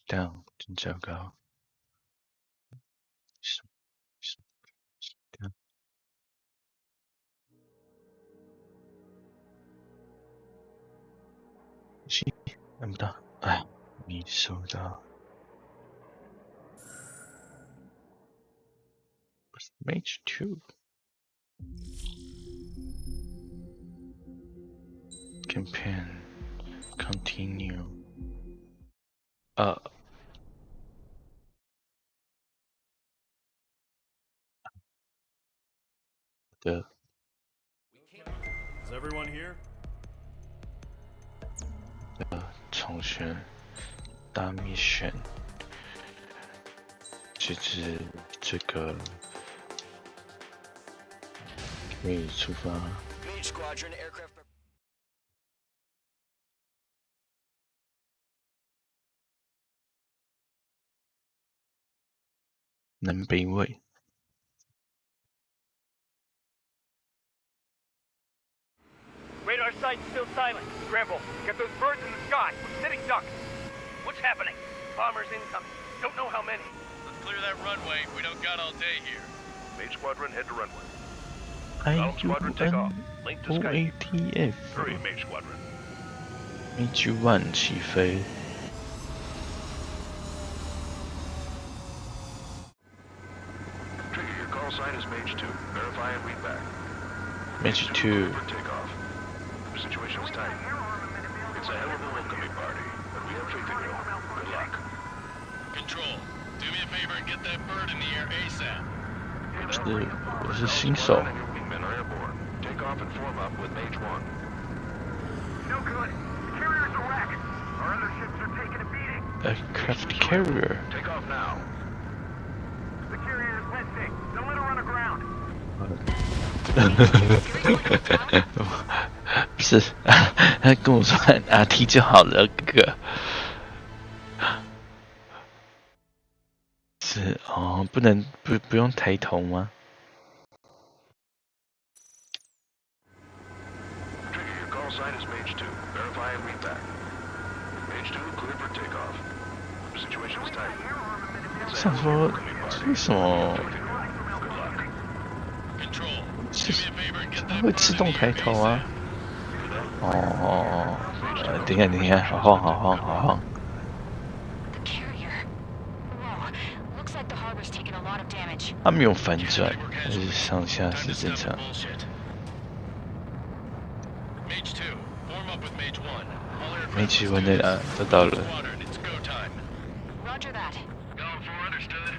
down，真糟糕。看不到，哎，没收到。Mage 2 campaign continue 的 Is everyone here? 重选大 mission 就是这个可以出发。南北纬。Radar site's still silent. Scramble. Get those birds in the sky. We're sitting ducks. What's happening? Bombers incoming. Don't know how many. Let's clear that runway. We don't got all day here. Mage Squadron, head to runway. IUNOATF Hurry, Mage Squadron. Mage 1起飞。Trigger, your call sign is Mage 2. Verify and read back. Mage 2 for takeoff. The situation is tight. It's a hell of a welcoming party, but we have faith in you. Good luck. Control, do me a favor and get that bird in the air ASAP. 我是新手。 And your wingmen are airborne. Take off and form up with Mage 1. No good. The carrier's a wreck. Our other ships are taking a beating. Aircraft carrier. Take off now. The carrier is listing. Don't let her run aground. 不是，他跟我说RT 就好了，哥哥。是哦，不用抬头吗？ Trigger, your call sign is Mage 2. Verify and read back. Mage 2, clear for takeoff. The situation is tight. It's a 想 hell of a 说 welcoming 这 party. 是什么？ Good luck. Control, do 是 me a favor and get 它 that 会 bird 自 in 动 the 抬 air 头啊？ ASAP. 哦，等一下，好晃好晃好晃。 它没有反转，还是上下是正常。 Mage 2, form up with Mage 1. All aircraft 没机会那找到了。 squadron, it's go time. Roger that. Going for understood.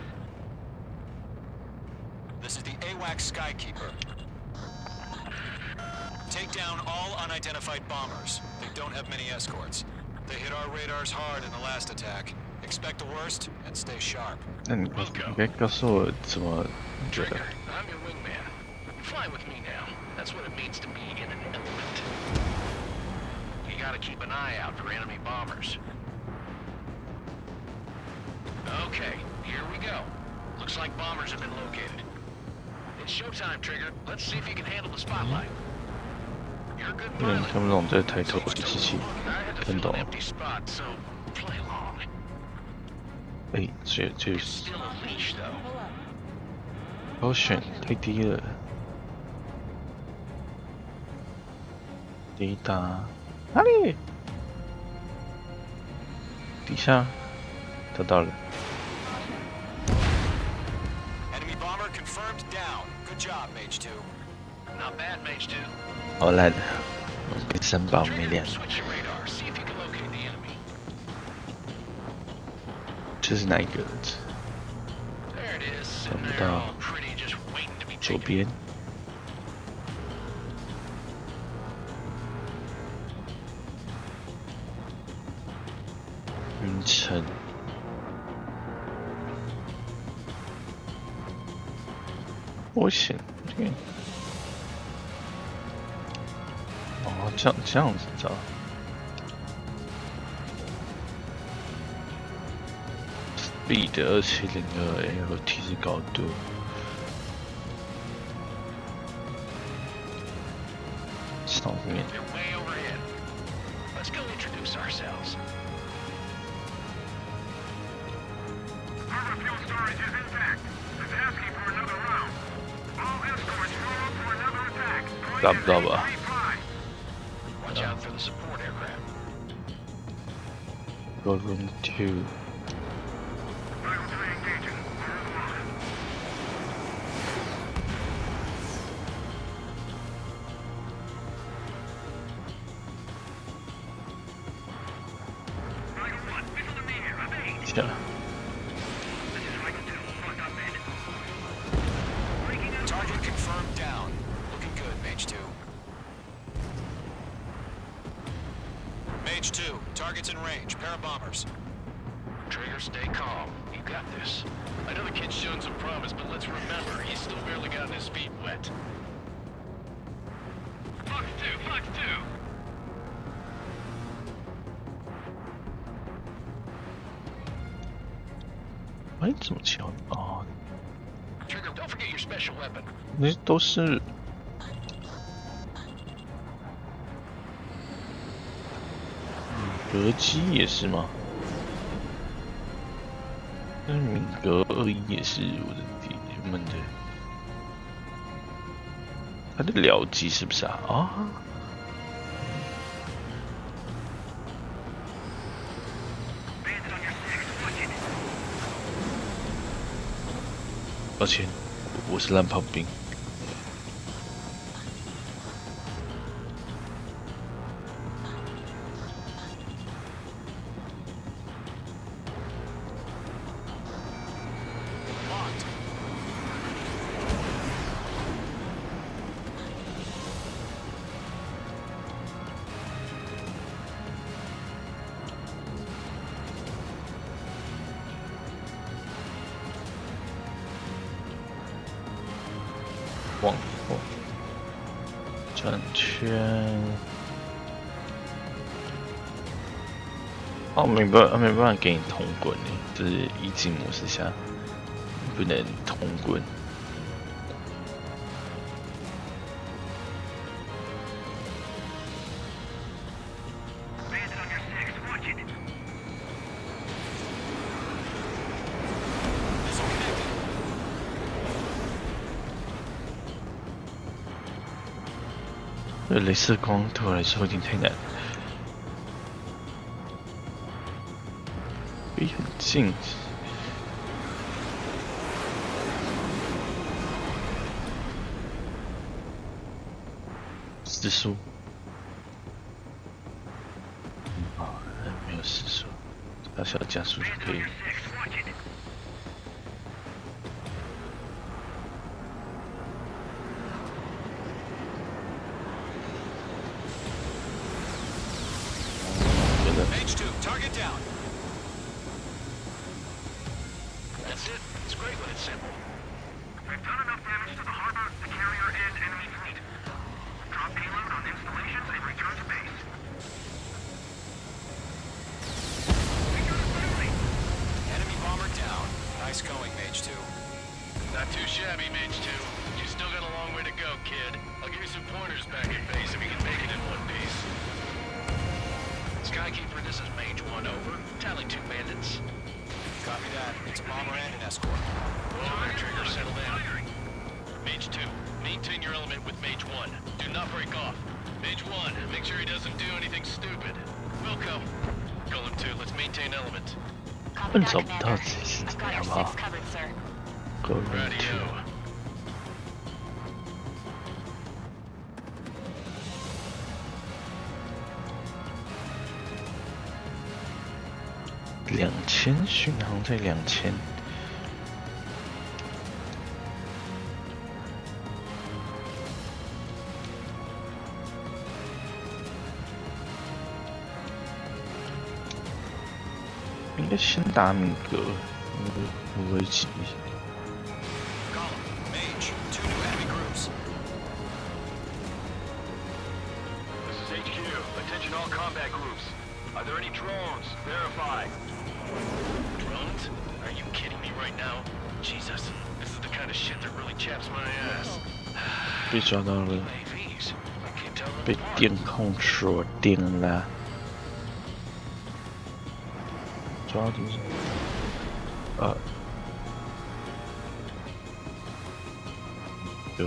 This is the AWACS Skykeeper. Take down all unidentified bombers. They don't have many escorts. They hit our radars hard in the last attack. Expect the worst and stay sharp. 那你该告诉我怎么觉得？ Trigger, I'm your wingman. Fly with me now. That's what it means to be in an element. You gotta keep an eye out for enemy bombers. Okay, here we go. Looks like bombers have been located. It's showtime, Trigger. Let's see if you can handle the spotlight. You're a good 有人 pilot. 看不懂这抬头的机器， I had to 看 fill 懂 an。empty spot, so play along. 哎，这 It's still a leash, though. 好选太低了。雷达哪里？底下找到了。 Enemy bomber confirmed down. Good job, Mage 2. Not bad, Mage 2. 好烂，被三宝没 Trigger, 亮。 switch your radar. See if you can locate the enemy. 这是哪一个？ There it is. 找 And 不 they're 到 all pretty, just waiting to be 左 taken. 边。云层。危险，这个。哦，这样子找。Speed 2702 和提示高度。上面。 They're way overhead. Let's go introduce ourselves. 打不到吧？ Watch out for the support aircraft. Go room 2。下来。 Target confirmed down. Looking good, Mage 2. Mage 2, target's in range. Pair of bombers. Trigger, stay calm. You got this. I know the kid's shown some promise, but let's remember, he's still barely gotten his feet wet. Fox 2, Fox 2!哎，怎么敲啊？ Trigger, don't forget your special weapon. 那都是格机也是吗？那敏格21也是我的弟弟们的。他的僚机是不是啊？啊！抱歉，我是烂炮兵。 往后转圈，哦，没办法给你通滚呢，就是一级模式下不能通滚。这镭射光对我来说有点太难，离很近。时速，没有时速，小小加速就可以。 Mage 2, target down. That's it. It's great when it's simple. We've done enough damage to the harbor, the carrier, and enemy fleet. Drop payload on installations and return to base. Enemy bomber down. Nice going, Mage 2. Not too shabby, Mage 2. You still got a long way to go, kid. I'll give you some pointers back at base if you can make it in one piece. Skykeeper, this is Mage 1, over. Tally 2 bandits. Copy that. It's a bomber and an escort. Over, Trigger, settle down. Mage 2, maintain your element with Mage 1. Do not break off. Mage 1, make sure he doesn't do anything stupid. Wilco, Golem 2, let's maintain element. 问找不到自己是怎样吧？够人 Radio. 2000巡航在2000。应该先打米格，不会急。 Golem, Mage, 2 new enemy groups. This is HQ. Attention all combat groups. Are there any drones? Verify. Drones? Are you kidding me right now? Jesus, this is the kind of shit that really chaps my ass. 被抓到了， AVs. I can't tell them 被 apart. 电控锁定了。抓住啊！有。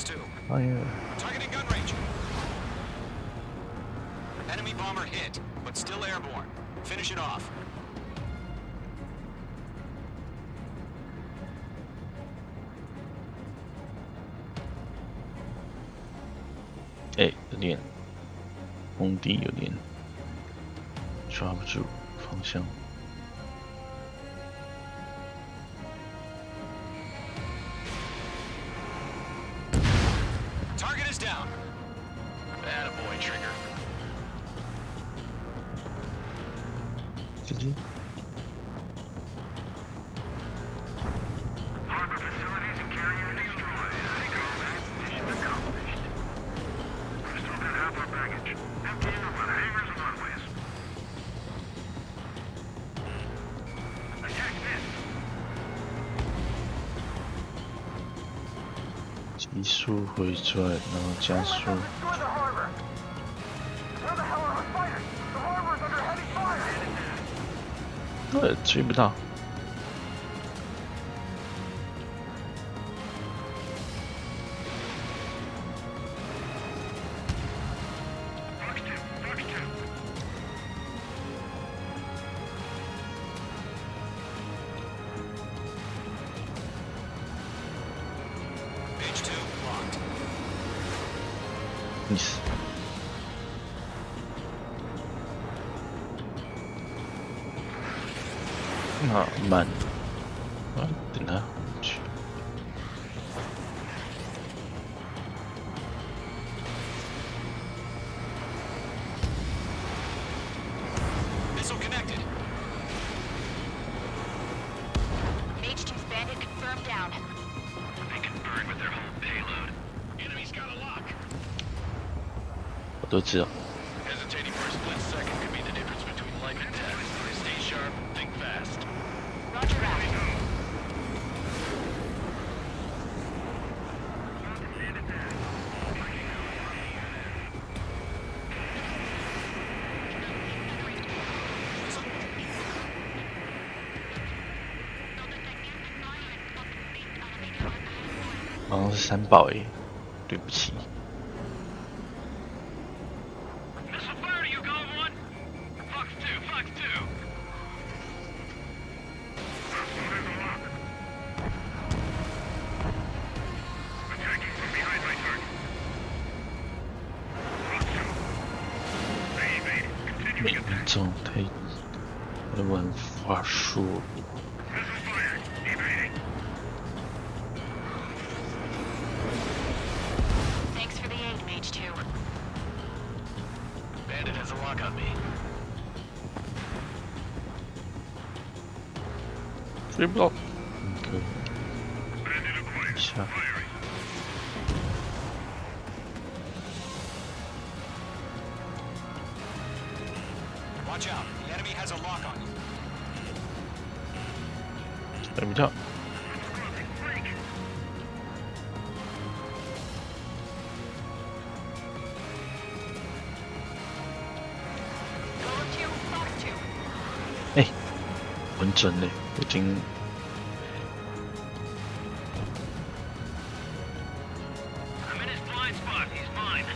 2. Fire. Targeting gun range. Enemy bomber hit, but still airborne. Finish it off.哎，有点空地，有点抓不住方向。Target is down. Attaboy, Trigger. 直接 Harbor facilities and carrier destroyed. Mission accomplished. We still got half our baggage. Empty in on hangars and runways. Attack this. 急速回转，然后加速。 Destroy the harbor. Where the hell are our fighters? The harbor is under heavy fire. 追不到。 Fox 2, Fox 2. Page 2 locked. 意思。那慢，啊，等他去。 Missile connected. Mage 2's bandit confirmed down. They can burn with their whole payload. Enemy's got a lock. 我都知道。 Hesitating for a split second could be the difference between life and death. Stay sharp, think fast. Roger that. Missile. 好像是三宝诶，对不起。 Missile fire to you, Golem 1. Fox 2, Fox 2. Attacking from behind my target. Fox 2. They evade. 每 Continuing 一 attack. 种太我的玩法术， Missile fired. Evading. Thanks for the aid, Mage 2. Bandit has a lock on me. 追不到。可以 Bandit acquired. 下。 Firing. Watch out. The enemy has a lock on you. 追不到。 Crossing. Break. Golem 2, Fox 2. 哎，很准嘞，已经 I'm in his blind spot. He's mine.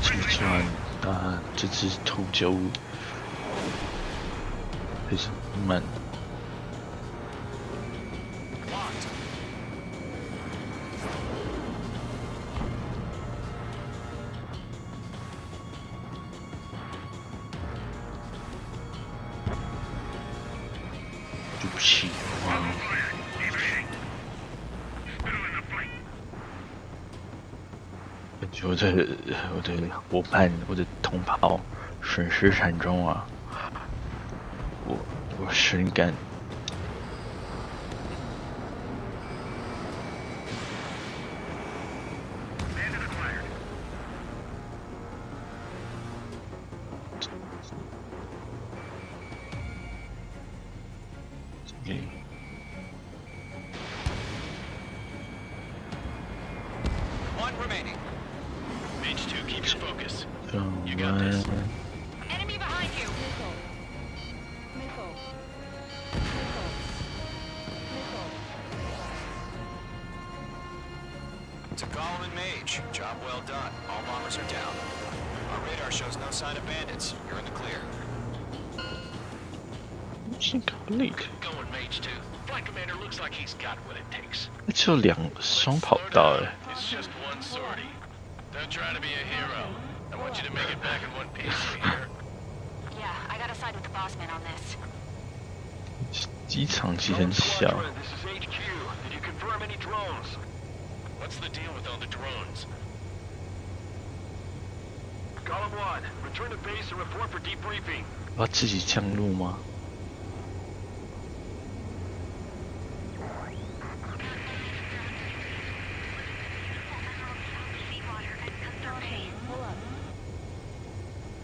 击穿啊，这只图95还是慢。 Locked. 对不起，哇， Fired. Evading. Still in the fight. 感觉我的伙伴，我的同袍损失惨重啊！我深感。 Bandit acquired. 这里 One remaining. Mage 2, keep your focus. 让 You got this. 我 Enemy behind you. Missile. Missile. Missile. Missile. Mage. Job well done. All bombers are down. Our radar shows no sign of bandits. You're in the clear. Mission complete. Good going, Mage 2. Flight commander looks like he's got what it takes. 只有2个双跑道哎。 It's just one sortie. Don't try to be a hero. I want you to make it back in one piece, you hear? Yeah, I gotta side with the boss man on this. 机场其实很小。 This is HQ. Did you confirm any drones? What's the deal with all the drones? Column 1, return to base and report for debriefing. 我要自己降落吗？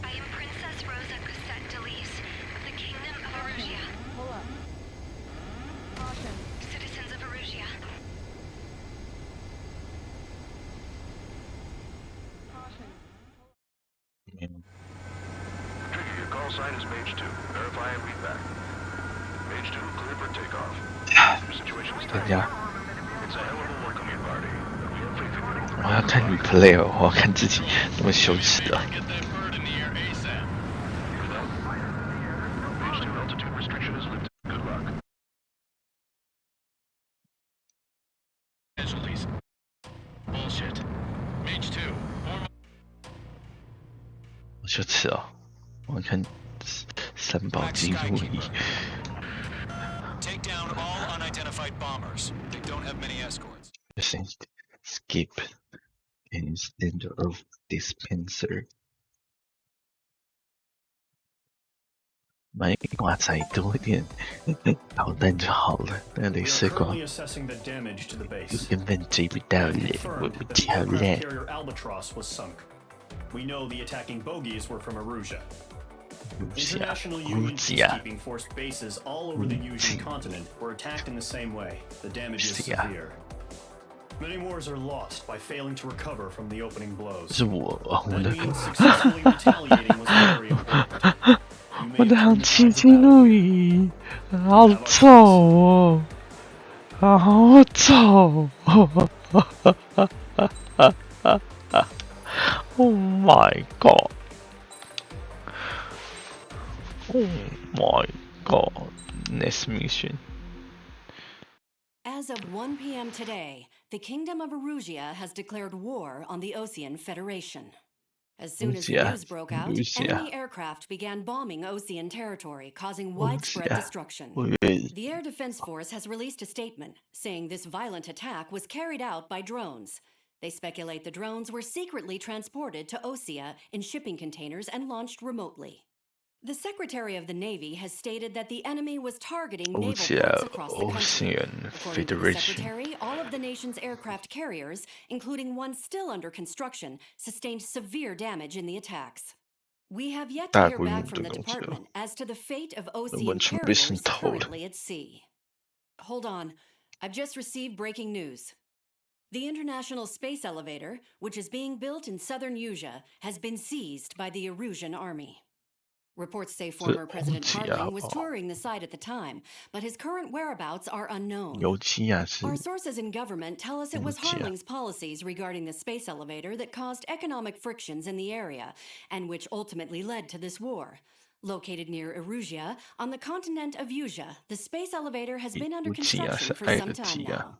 I am Princess Rosa Cassette Delise of the Kingdom of Erusia. Citizens of Erusia. Trigger, your call sign is Mage 2. Verify and read back. Mage 2, clear for takeoff. Your situation is 等一 tight. 下， It's a hell of a welcoming party, but we have faith in you. 我要看replay哦，我要看自己那么羞耻啊！ Get that bird in the air ASAP. Hear that? Mage 2, altitude restriction is lifted. Good luck. Casualties. Bullshit. Mage 2, form 好羞耻哦！我要看3宝记录仪。 Take down all unidentified bombers. They don't have many escorts. Skip instead of dispenser。买挂载多一点导弹就好了，那镭射光 Currently assessing the damage to the base. 根本追不到人，我 Confirmed 不 that the 跳 aircraft 了。 carrier Albatross was sunk. We know the attacking bogies were from Erusia. International Union peacekeeping force bases all over the Yusian continent were attacked in the same way. The damage is severe. Many wars are lost by failing to recover from the opening blows. 是我，我 That 的 means successfully retaliating was very important. You 我 may 的 have 航 turned 机 the 记 time 录仪，好丑哦，好丑！Oh my god! Oh my god! Next mission. As of 1 p.m. today, the Kingdom of Erusia has declared war on the Osean Federation. As soon as the Erusia, news broke out, Erusia. enemy aircraft began bombing Osean territory, causing widespread Erusia. destruction. 我以为 The Air Defense Force has released a statement saying this violent attack was carried out by drones. They speculate the drones were secretly transported to Osea in shipping containers and launched remotely. The Secretary of the Navy has stated that the enemy was targeting naval ports across the country. Ocean According to the Federation. Secretary, all of the nation's aircraft carriers, including one still under construction, sustained severe damage in the attacks. We have yet to hear back from the department as to the fate of Osean carriers currently at sea. Hold on, I've just received breaking news. The International Space Elevator, which is being built in southern Yusia, has been seized by the Erusian army. Reports say former President Harding was touring the site at the time, but his current whereabouts are unknown. 油漆啊是 Our sources in government tell us it was Harding's policies regarding the space elevator that caused economic frictions in the area, and which ultimately led to this war. Located near Erusia, on the continent of Yusia, the space elevator has been under construction for some time now.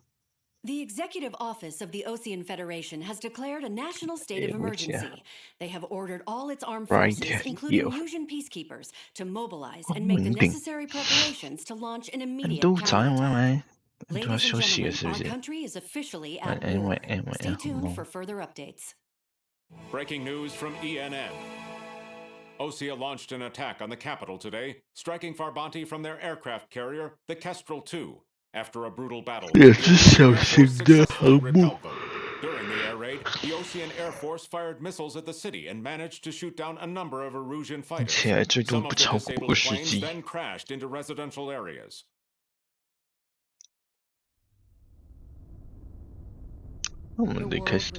The Executive Office of the Osean Federation has declared a national state of emergency. They have ordered all its armed forces, including Yusian peacekeepers, to mobilize and make the necessary preparations to launch an immediate counterattack. Ladies and gentlemen, our country is officially at war. Stay tuned for further updates. Breaking news from ENN. Osea launched an attack on the capital today, striking Farbanti from their aircraft carrier, the Kestrel II. After a brutal battle,也是小型的航母。 During the air raid, the Osean Air Force fired missiles at the city and managed to shoot down a number of Erusian fighters. Some of the disabled planes then crashed into residential areas. 那我们得开始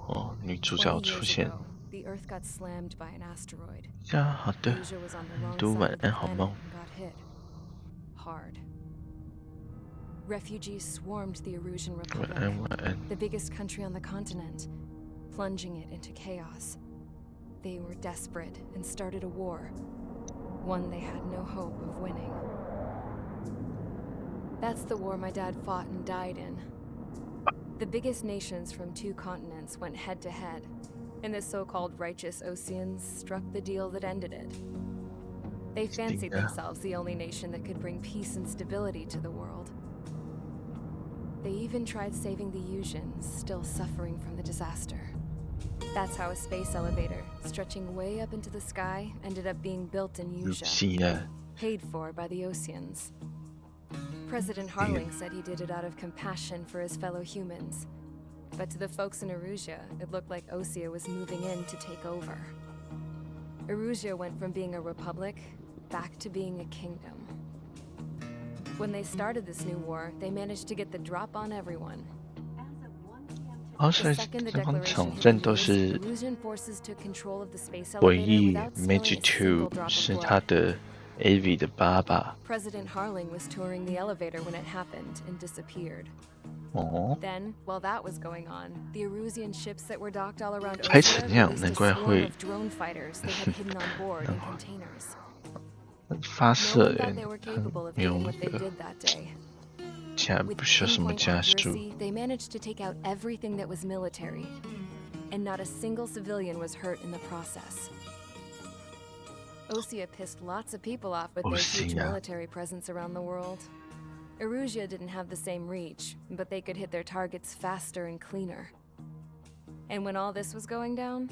哦，女主角出现。 The Earth got slammed by an asteroid. 呀，好的，都晚安好梦。Hard. Refugees swarmed the Erusian Republic, the biggest country on the continent, plunging it into chaos. They were desperate and started a war, one they had no hope of winning. That's the war my dad fought and died in. The biggest nations from 2 continents went head-to-head, and the so-called righteous Oseans struck the deal that ended it. They fancied themselves the only nation that could bring peace and stability to the world. They even tried saving the Usians, still suffering from the disaster. That's how a space elevator, stretching way up into the sky, ended up being built in Usia, paid for by the Oseans. President Harling said he did it out of compassion for his fellow humans. But to the folks in Erusia, it looked like Osia was moving in to take over. Erusia went from being a republic back to being a kingdom. When they started this new war, they managed to get the drop on everyone. 所以这场场战都是回忆 Magic 2是他的 AV 的爸爸。President Harling was touring the elevator when it happened and disappeared. 哦。Then, while that was going on, the Erusian ships that were docked all around 拍成那样， Osia 难怪会 of drone fighters they had hidden on board in containers. 发射 No one thought they were capable of doing what they did that day. 不需要什么加速。 They managed to take out everything that was military, and not a single civilian was hurt in the process. Osia pissed lots of people off with their huge military presence around the world. Erusia didn't have the same reach, but they could hit their targets faster and cleaner. And when all this was going down,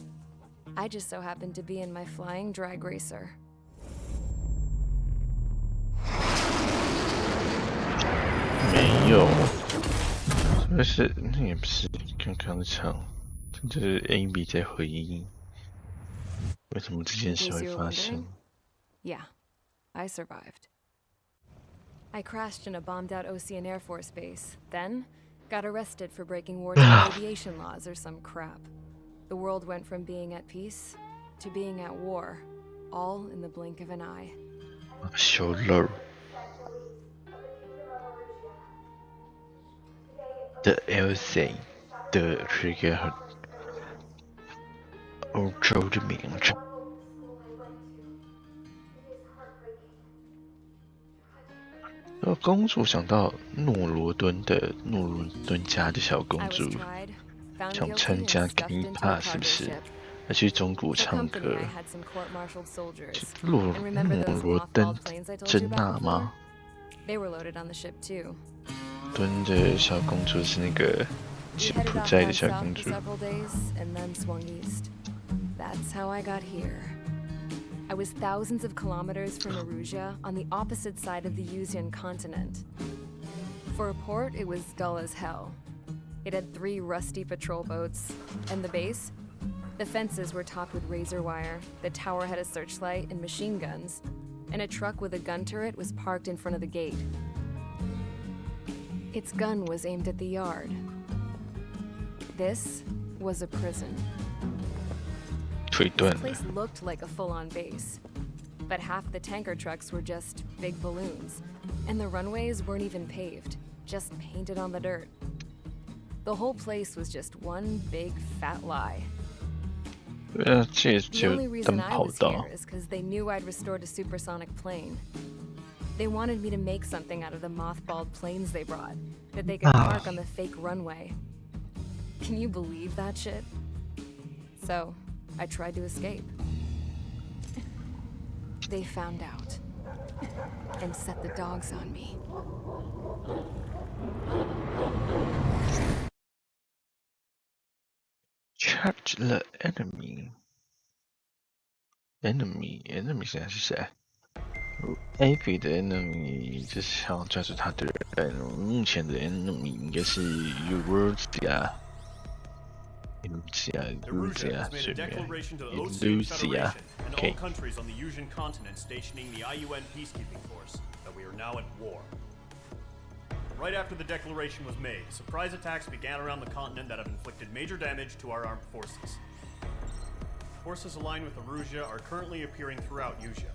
I just so happened to be in my flying drag racer. 没有，但是那也不是刚刚唱，这是 AB 在回忆，为什么这件事会发生？ Yeah, I survived. I crashed in a bombed-out Osean Air Force base, then got arrested for breaking wartime aviation laws or some crap. The world went from being at peace to being at war, all in the blink of an eye. 小漏。 The LC 的是一个很欧洲的名称。公主想到诺罗敦家的小公主，想参加 K-pop 是不是？要去中国唱歌。诺罗登真娜吗？ They were loaded on the ship too. 敦的小公主是那个柬埔寨的小公主。 That's how I got here. I was thousands of kilometers from Erusia on the opposite side of the Usian continent. For a port, it was dull as hell. It had 3 rusty patrol boats, and the base? The fences were topped with razor wire, the tower had a searchlight and machine guns, and a truck with a gun turret was parked in front of the gate. Its gun was aimed at the yard. This was a prison. This place looked like a full-on base, but half the tanker trucks were just big balloons, and the runways weren't even paved, just painted on the dirt. The whole place was just one big fat lie. The only reason I was here is because they knew I'd restored a supersonic plane. They wanted me to make something out of the mothballed planes they brought, that they could park on the fake runway. Can you believe that shit? So, I tried to escape. They found out, and set the dogs on me. Charge the enemy. Enemy 现在是谁 ？AB 的 enemy 就是想抓住他的人。目前的 enemy 应该是 Erusia 是不是 ？Erusia and all countries on the Usian continent stationing the IUN peacekeeping force that we are now at war. Right after the declaration was made, surprise attacks began around the continent that have inflicted major damage to our armed forces. Forces aligned with Erusia are currently appearing throughout Usia.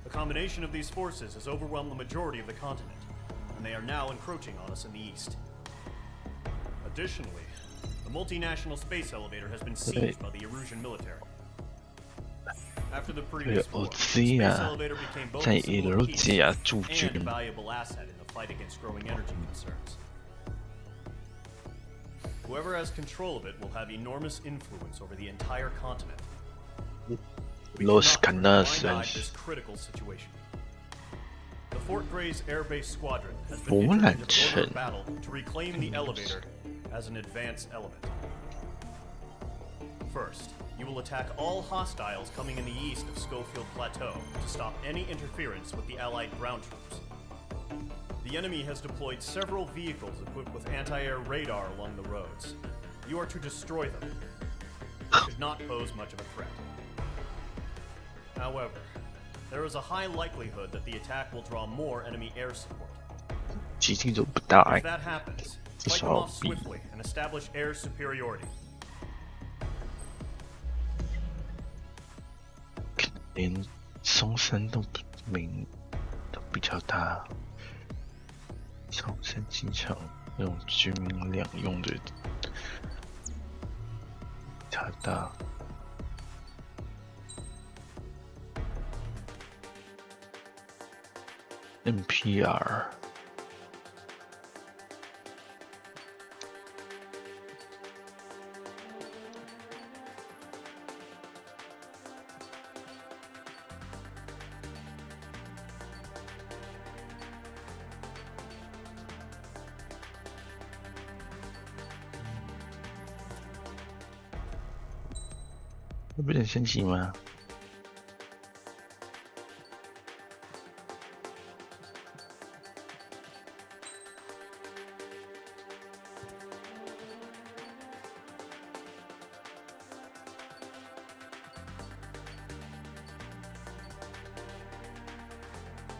The combination of these forces has overwhelmed the majority of the continent, and they are now encroaching on us in the east. Additionally, the multinational space elevator has been seized by the Erusian military. After the previous war, the space elevator became both a symbol of peace and a valuable asset in the fight against growing energy concerns. Whoever has control of it will have enormous influence over the entire continent. Los Canales. This critical situation. The Fort Gray's Air Base Squadron has been entered into border battle to reclaim the elevator as an advance element. First, you will attack all hostiles coming in the east of Schofield Plateau to stop any interference with the Allied ground troops. The enemy has deployed several vehicles equipped with anti-air radar along the roads. You are to destroy them. They should not pose much of a threat. However, there is a high likelihood that the attack will draw more enemy air support. If that happens, fight them off swiftly and establish air superiority. 连松山都比较大，松山机场那种居民两用的比较大。NPR。不是很神奇吗？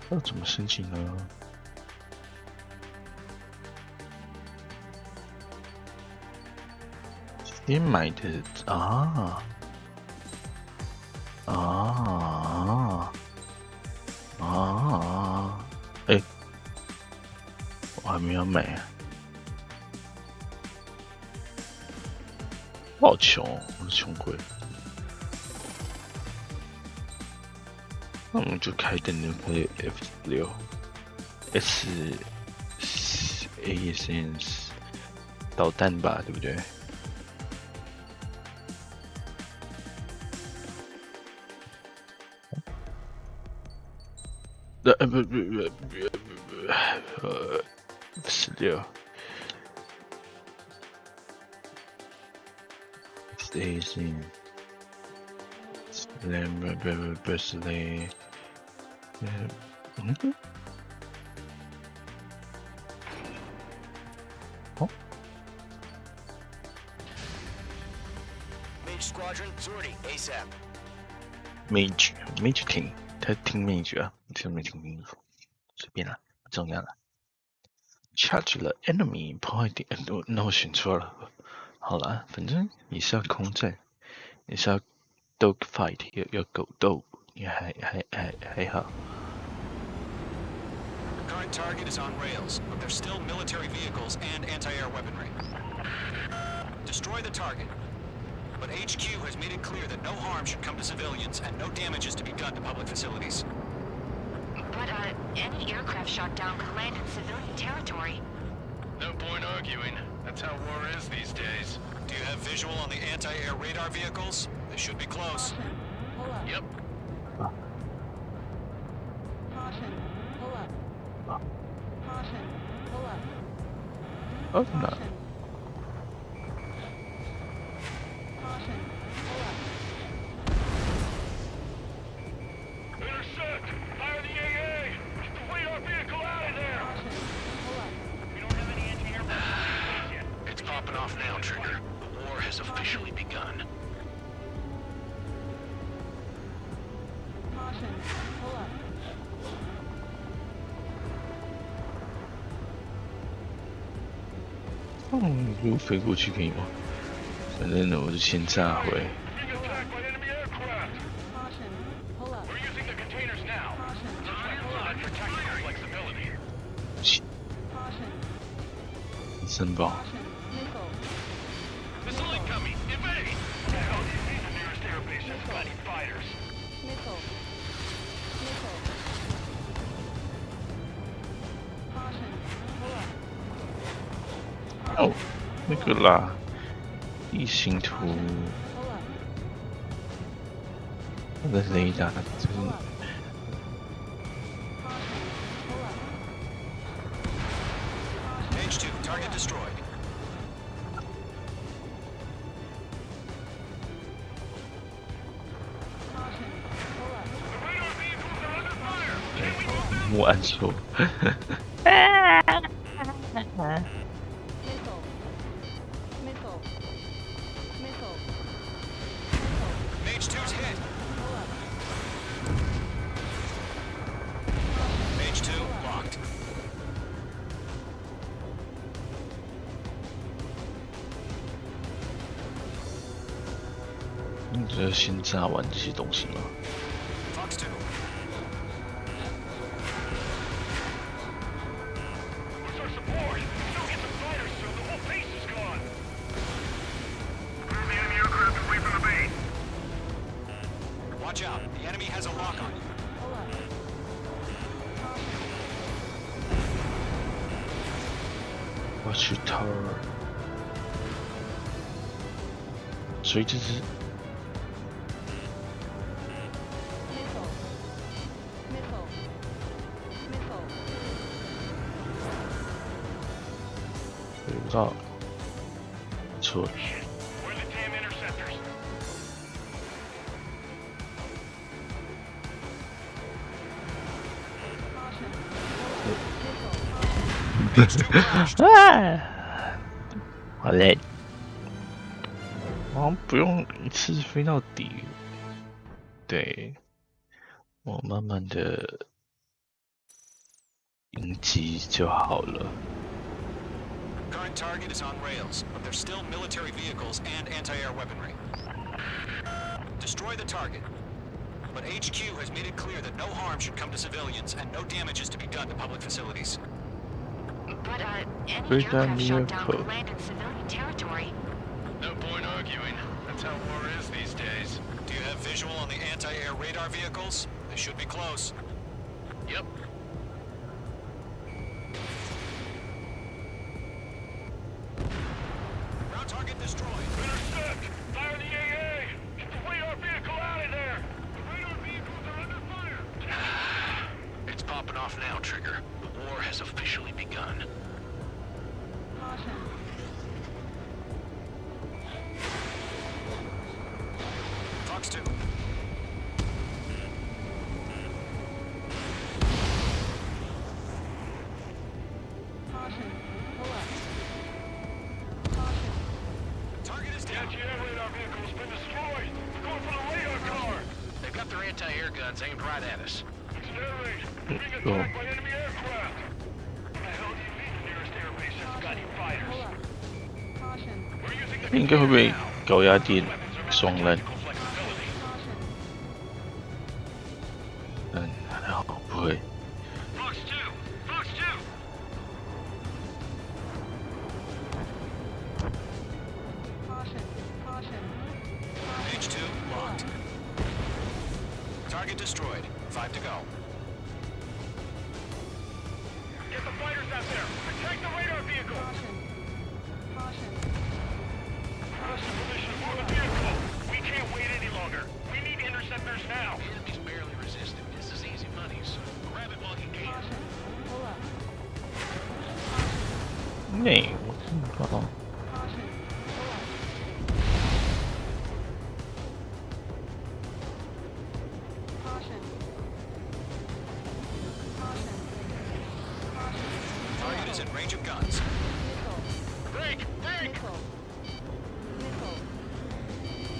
要怎么申请呢？先买的啊。哎，我还没有买啊，我好穷，我是穷鬼。那我们就开灯就可以 F6 AC7 导弹吧，对不对？16 Station Bursley Mage Squadron, sortie, ASAP. Mage 听，他听 Mage 啊，真没听清楚，随便啦，不重要了。Charge 了 enemy 破坏点，那我选错了。好啦，反正也是要空战，也是要 dog fight， 要狗斗，也还好。Current target is on rails, but there's still military vehicles and anti-air weaponry. Destroy the target. But HQ has made it clear that no harm should come to civilians and no damage is to be done to public facilities. But, any aircraft shot down could land in civilian territory. No point arguing. That's how war is these days. Do you have visual on the anti-air radar vehicles? They should be close. Yep. Oh, no. Intercept! Fire the AA! Get the radar vehicle out of there! We don't have any anti-air weapons yet. It's popping off now, Trigger. The war has officially begun. Oh, 如果飞过去可以吗？反正呢，我就先炸回。Being attacked by enemy aircraft! We're using the containers now. Just like protect your flexibility. 森堡。Missile incoming! Invade! The hell do you think the nearest airbase has got any fighters? Missile. Missile. Caution. Pull up. 哦，那个啦，地形图， Pull up. 那个雷达就是。 Pull up. H2, target destroyed. The radar vehicles are under fire! 莫按错。 Missile. Missile. Missile. Mage 2's hit. Pull up. Mage 2 locked. 你这先炸完这些东西吗？ Fox 2. Where's our support? We don't get the fighters soon, the whole base is gone! Clear the enemy aircraft away from the base! Watch out. The enemy has a lock on you. Pull up. Caution. 我去 tower， 所以这是 Missile. Missile. Missile. 我不知道，错了。 Where are the damn interceptors? Caution. Missile. Mage 2 crashed. 好累，好像不用一次飞到底，对，我慢慢的迎击就好了。 Current target is on rails, but there's still military vehicles and anti-air weaponry. Destroy the target. But HQ has made it clear that no harm should come to civilians and no damage is to be done to public facilities. But, any Break down aircraft the shot down airport. could land in civilian territory. No point arguing. That's how war is these days. Do you have visual on the anti-air radar vehicles? They should be close. Yep. Ground target destroyed. Intercept! Fire the AA! Get the radar vehicle out of there! The radar vehicles are under fire! It's popping off now, Trigger. The war has officially begun. Caution. Fox 2. Caution. Pull up. Caution. Target is The down. anti-air radar vehicle has been destroyed! We're going for the radar car! They've got their anti-air guns aimed right at us. Accelerate! We're being attacked by enemy aircraft! Where the hell do you think the nearest airbase has got any Pull fighters? up. Caution. We're using the 应该会被高压电双烂， flexibility. Caution. 嗯，还好不会。 Fox 2! Fox 2! Caution. Caution. Mage 2 locked. Target destroyed. 5 to go. Get the fighters out there! Attack the radar vehicle! Caution. Caution. Requesting permission for the vehicle! We can't wait any longer! We need interceptors now! The enemy's barely resisting. This is easy money, so grab it while you can. Caution. Pull up. 那我看到 Caution. Pull up. Caution. Caution. Caution. Target is in range of guns. Missile. Break! Break! Missile. Missile.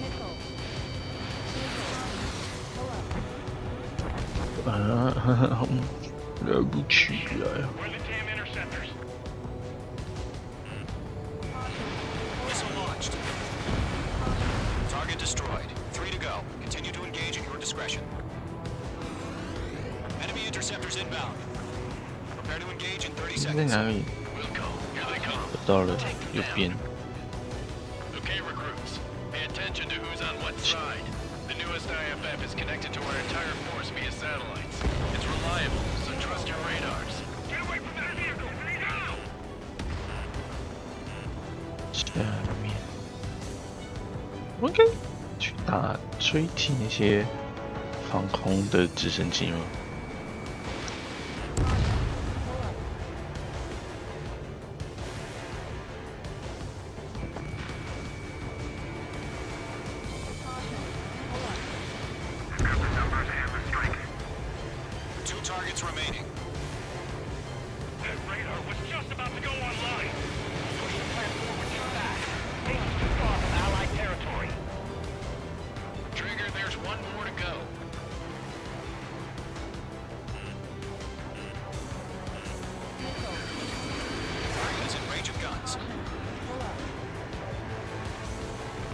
Missile. Missile. Pull up. 啊，来不及了。 Where are the damn interceptors? Missile launched. Target destroyed. 3 to go. Continue to engage at your discretion. Enemy interceptors inbound. Prepare to engage in 30 在 seconds. 哪里？ We'll go. 到了右边。 Okay, recruits. Pay attention to who's on what side. The newest IFF is connected to our entire force via satellites. It's reliable, so trust your radars. Get away from that vehicle! Now! 下面，我应该去追击那些防空的直升机吗？ 2 targets remaining. That radar was just about to go online. Push the plan forward too fast. It's too far from Allied territory. Trigger, there's one more to go. Target is in range of guns.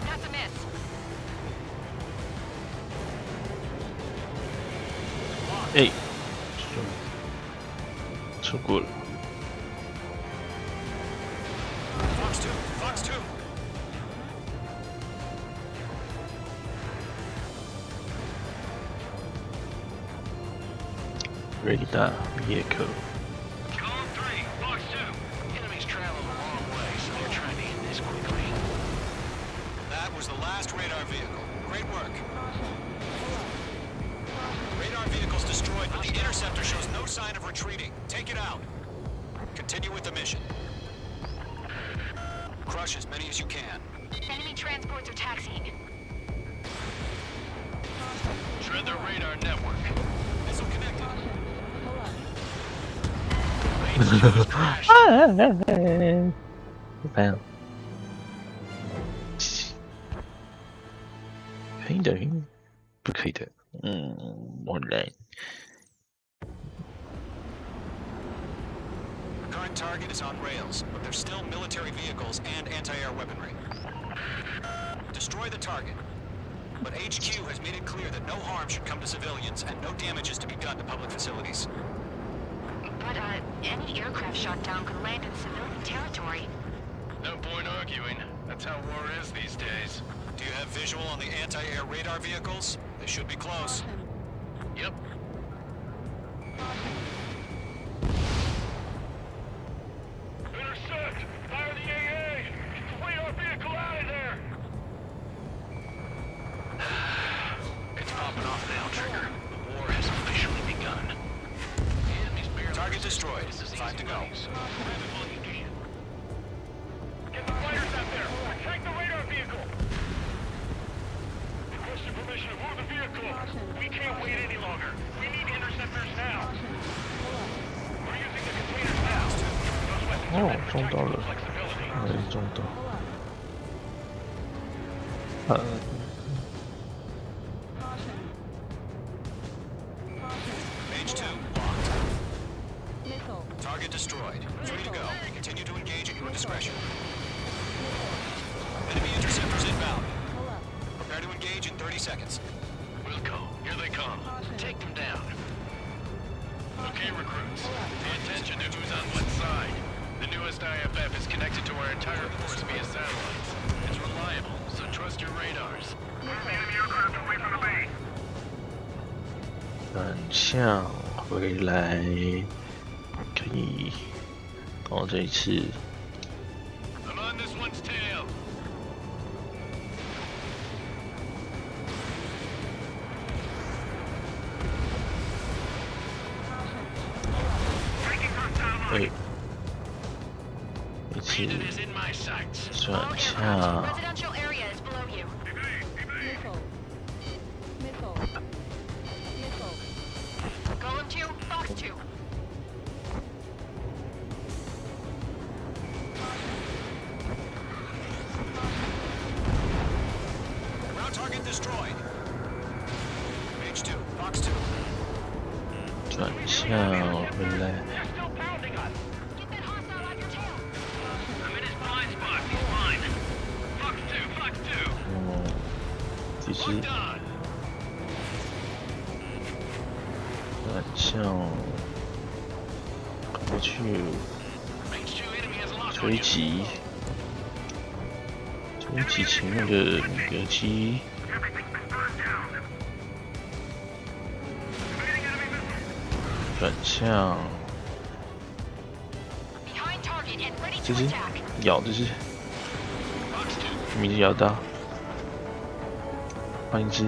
That's a miss. 哎，错过了。 Fox 2, Fox 2. Radar vehicle. Column 3, Fox 2. Enemy's traveling a long way, so they're trying to end this quickly. That was the last radar vehicle. Great work. Radar vehicle's destroyed, but the interceptor shows no sign of retreating. Take it out. Continue with the mission. Crush as many as you can. Enemy transports are taxiing. Shred their radar network. Missile connected. Bam. 可以的，不可以的。我来。 Current target is on rails, but there's still military vehicles and anti-air weaponry. Destroy the target. But HQ has made it clear that no harm should come to civilians and no damage is to be done to public facilities. But, any aircraft shot down could land in civilian territory. No point arguing. That's how war is these days. Do you have visual on the anti-air radar vehicles? They should be close. Yep. Intercept! Fire the AA! Get the radar vehicle out of there! It's popping off now, Trigger. The war has officially begun. The enemy's barely Target destroyed. This is 5 to go. so grab it while you can. Get the fighters out there! Attack the radar vehicle! Requesting permission to move the vehicle! We can't wait any longer! We need interceptors now! We're using the containers now! Those weapons are meant to protect your flexibility. 中到。Page 2, locked. Target destroyed. 3 to go. Continue to engage at your discretion. Enemy interceptors inbound. Prepare to engage in 30 seconds. Wilco, here they come. Take them down. Okay, recruits. Pay attention to who's on what side. The newest IFF is connected to our entire force via satellites. It's reliable, so trust your radars. Move the enemy aircraft away from the base. 转向回来，可以。哦，这一次 I'm on this one's tail. Taking hostile 对 line. 一次 Bandit is in my sights. 转 All 向 aircraft. Residential area is below you. Golem 2, Fox 2. Ground target destroyed. Page 2, Fox 2. 转向回来， They're still pounding us. Get that hostile on your tail. I'm in his blind spot. He's mine. Fox 2, Fox 2. 其实 Locked on. 转向过去 Range 2 enemy has lost 追击前面的米格机。转向，这只咬，这只米格咬到，换一只。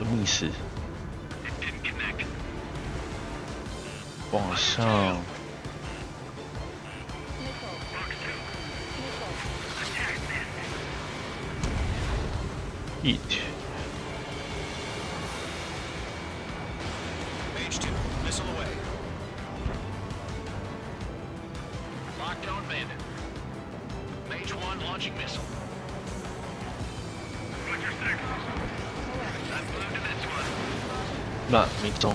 密室，往上，eat。Mage 2, missile away. Lockdown bandit. Mage 1 launching missile. That blew to this one. 那没中。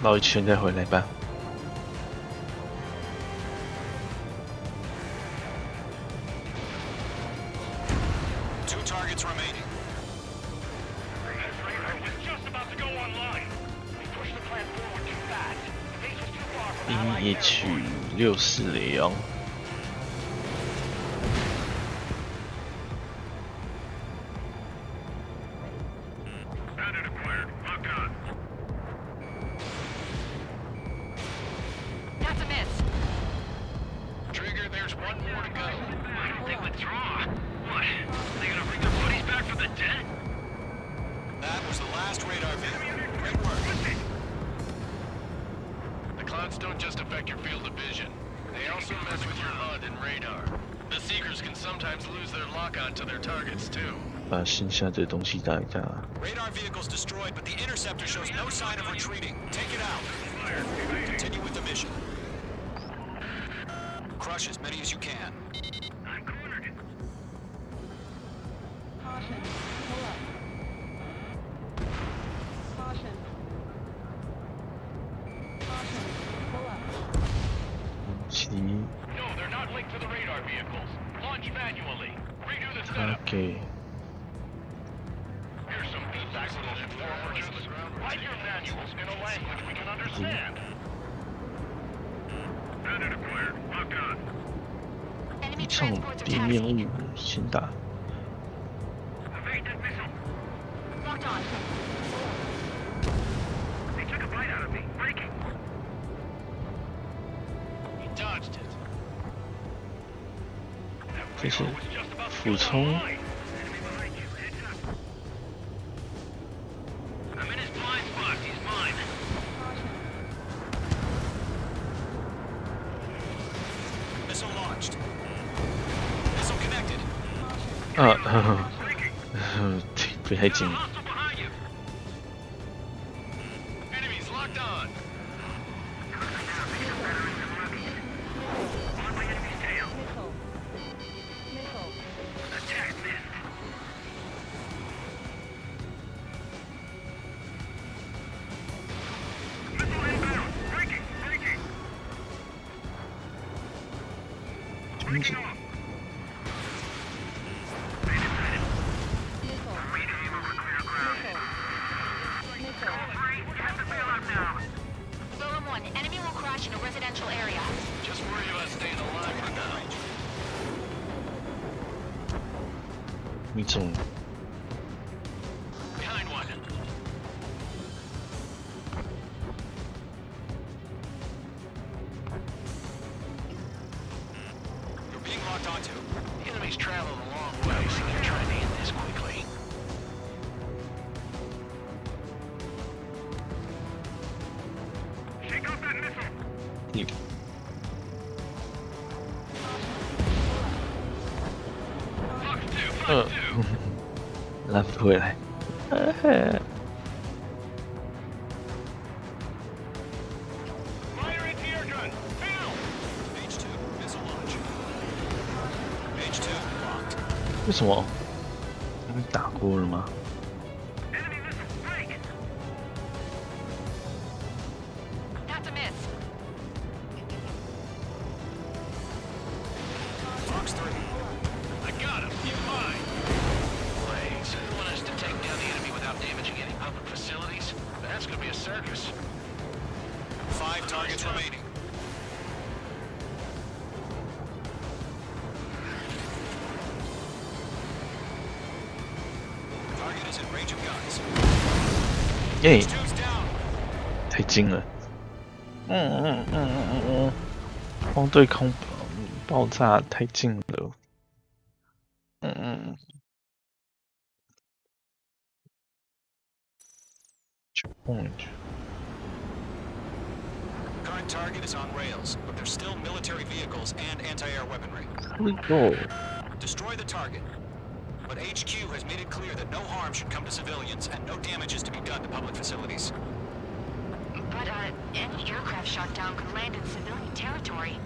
绕一圈再回来吧。Two targets remaining. I was just about to go online. We pushed the plan forward too fast. The base was too far from Allied territory. BH640。Bandit acquired. Lock on. That's a miss. Trigger, there's one more to go. They withdraw. What? They gonna bring their buddies back from the dead? That was the last radar vehicle. Great work. The clouds don't just affect your field of vision. They also mess with your HUD and radar. The Seekers can sometimes lose their lock-on to their targets, too. 把剩下的东西打一打。 Radar vehicle's destroyed, but the interceptor shows no sign of retreating. Take it out. Continue with the mission. Crush as many as you can. I'm cornered. Caution. Pull up. Caution. Caution. Pull up. 七， No, they're not linked to the radar vehicles. Launch manually. Redo the 他 setup. 给 Here's some feedback from those informers. Write your manuals in a language we can understand. Bandit acquired. Lock on. Enemy 上 transports 地 are 面 taxiing. 物先打。 Evade that missile. Locked on. They took a bite out of me. Breaking. He dodged it. 这是 Was just about to 俯 go 冲， online. Enemy behind you. Heads up. I'm in his blind spot. He's mine. Missile launched. Missile connected. 啊，不太近。 Hostile behind you. Enemies locked on. On my enemy's tail. Missile. Missile. Attack missed. Missile inbound. Breaking. Breaking. Breaking off. Missile. Readying over clear ground. Missile. We have to bail out now. Golem 1, enemy will crash in a residential area. Just worry about staying alive for now. 没中， Behind one. You're being locked onto. The enemy's traveled a long way, so they're trying to end this quickly. Shake off that missile. 你 Fox 2. 嗯 Fox 2. 拉不回来。 Fire into your gun. Bill. Mage 2, missile launch. Mage 2, locked. 为什么？你打过了吗？ Enemy missile. Break. That's a miss. Fox 3, carcass. 5 targets remaining. Target is in range of guns. 耶， Two's down. 太近了。空对空爆炸太近了。Checkpoint. Current target is on rails, but there's still military vehicles and anti-air weaponry. Here we go. Destroy the target. But HQ has made it clear that no harm should come to civilians and no damage is to be done to public facilities. But, any aircraft shot down could land in civilian territory.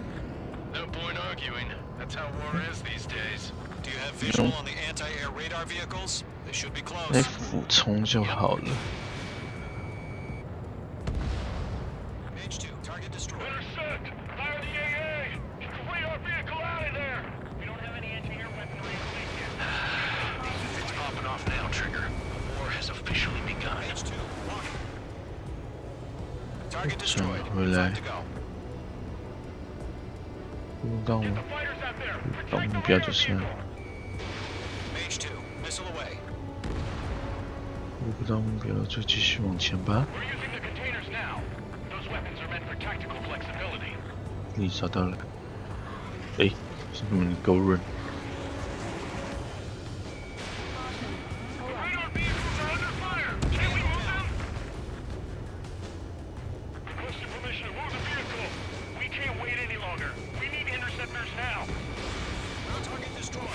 No point arguing. That's how war is these days. Do you have visual on the anti-air radar vehicles? They should be 来 close. 俯冲就好了。 H2, target destroyed. Intercept! Fire the AA! Get the radar vehicle out of there! We don't have any anti-air weaponry in place yet. It's popping off now, Trigger. The war has officially begun. H2, lock. Target destroyed. Relax. 5 to go. 让我 The fighters out there! 到 Protect 目 the 标 radar 就是 vehicle! H2, missile away. 如果到目标就继续往前吧。 We're using the containers now. Those weapons are meant for tactical flexibility. 你找到了。哎，是不是你勾润？ The radar vehicles are under fire! Can we move them? Requesting permission to move the vehicle. We can't wait any longer. We need interceptors now. Target destroyed.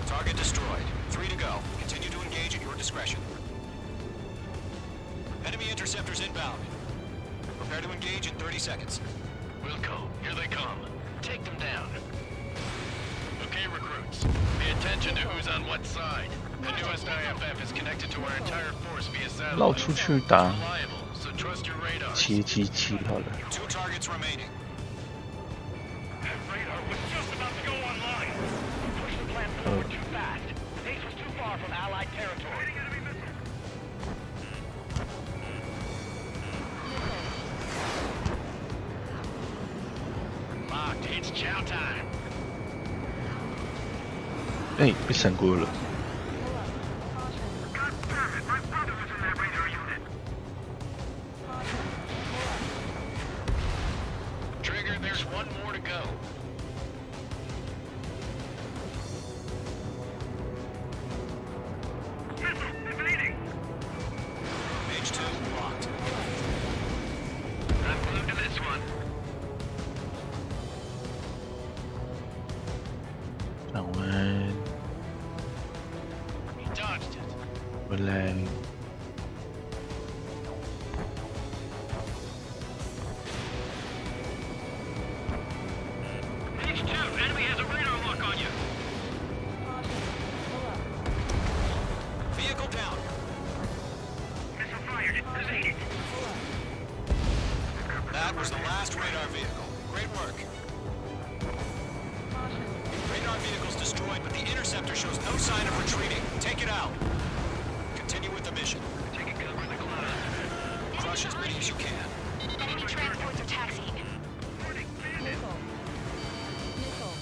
Target destroyed. 3 to go. Continue to engage at your discretion. Enemy interceptors inbound. Prepare to engage in 30 seconds. Wilco, here they come. Take them down. Okay, recruits. Pay attention to who's on what side. The newest IFF is connected to our entire force via 绕 satellite. 出去打 Reliable, so trust your radars. 777好了。 2 targets remaining. That radar was just about to go online. We pushed the plan forward too fast. Base was too far from Allied territory. Locked, it's chow time. 哎，被闪过了。 Trigger, there's one more to go. H2 locked. I'm glued to this one. 转弯， He dodged it. 回来。 H2, enemy has a radar lock on you. Vehicle down. Missile fired. Proceed. That was the last radar vehicle. Great work. Radar vehicle's destroyed, but the interceptor shows no sign of retreating. Take it out. Continue with the mission. Taking cover in the cloud. Crush as many as you can. Enemy transports are taxiing. Missile. Missile.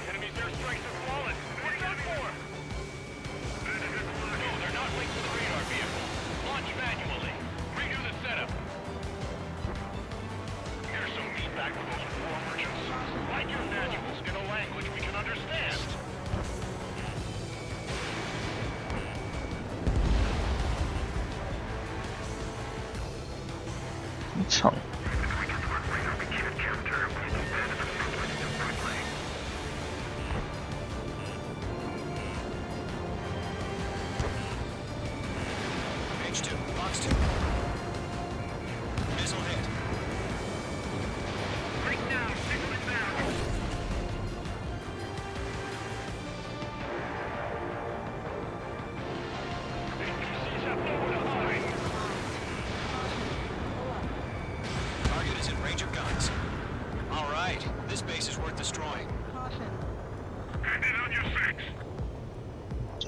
Enemy's airstrikes have fallen. What's that for? No, they're not linked to the radar vehicle. Launch manually. Redo the setup. You're so beat back with those war merchants. Write your manuals in a language we can understand. 一场。 H2, box 2. Missile hit. Break down. Signal inbound. APCs have nowhere to hide.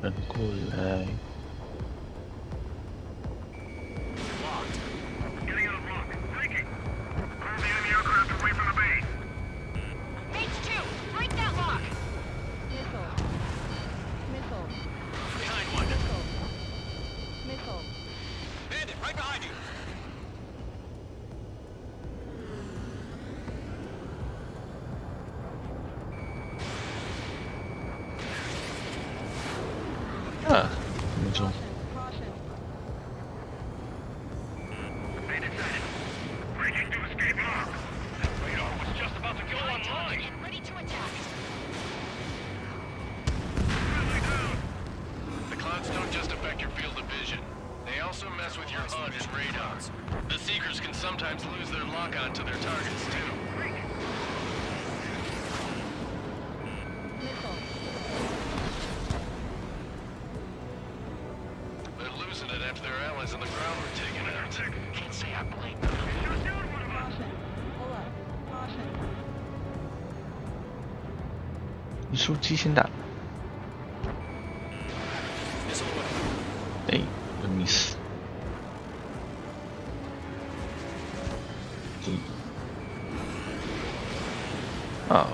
转过来。Getting out of lock. Breaking. Pull the enemy aircraft away from the base. Mage 2, break that lock! Missile. Missile. Behind one. Missile. Bandit, right behind you. Ah, 没中。 Caution. Bandit sighted. Breaking to escape lock. That radar was just about to go online. And ready to attack. Friendly down. The clouds don't just affect your field of vision. They also mess with your HUD and radar. The Seekers can sometimes lose their lock-on to their targets, too. Missile. They're losing it after their allies on the ground were taken out. Can't say I blame them. Shut down one of us. Caution. Pull up. Caution. 你出机先打。 Missile away. 哎，有 miss。啊，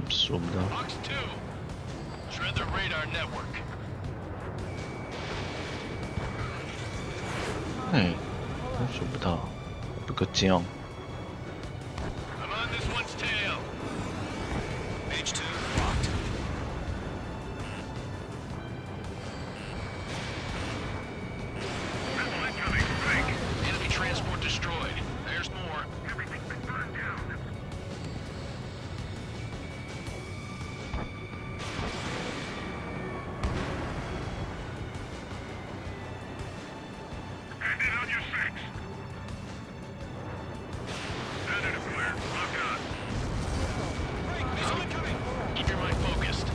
说不到。 Fox 2, shred their radar network. 哎，说不到，不够僵。 I'm on this one's tail. Mage 2, locked. Missile incoming. Break. Enemy transport destroyed. There's more. Everything's been burned down. Bandit on your 6. Bandit clear. Lock on. Missile incoming. Keep your mind focused.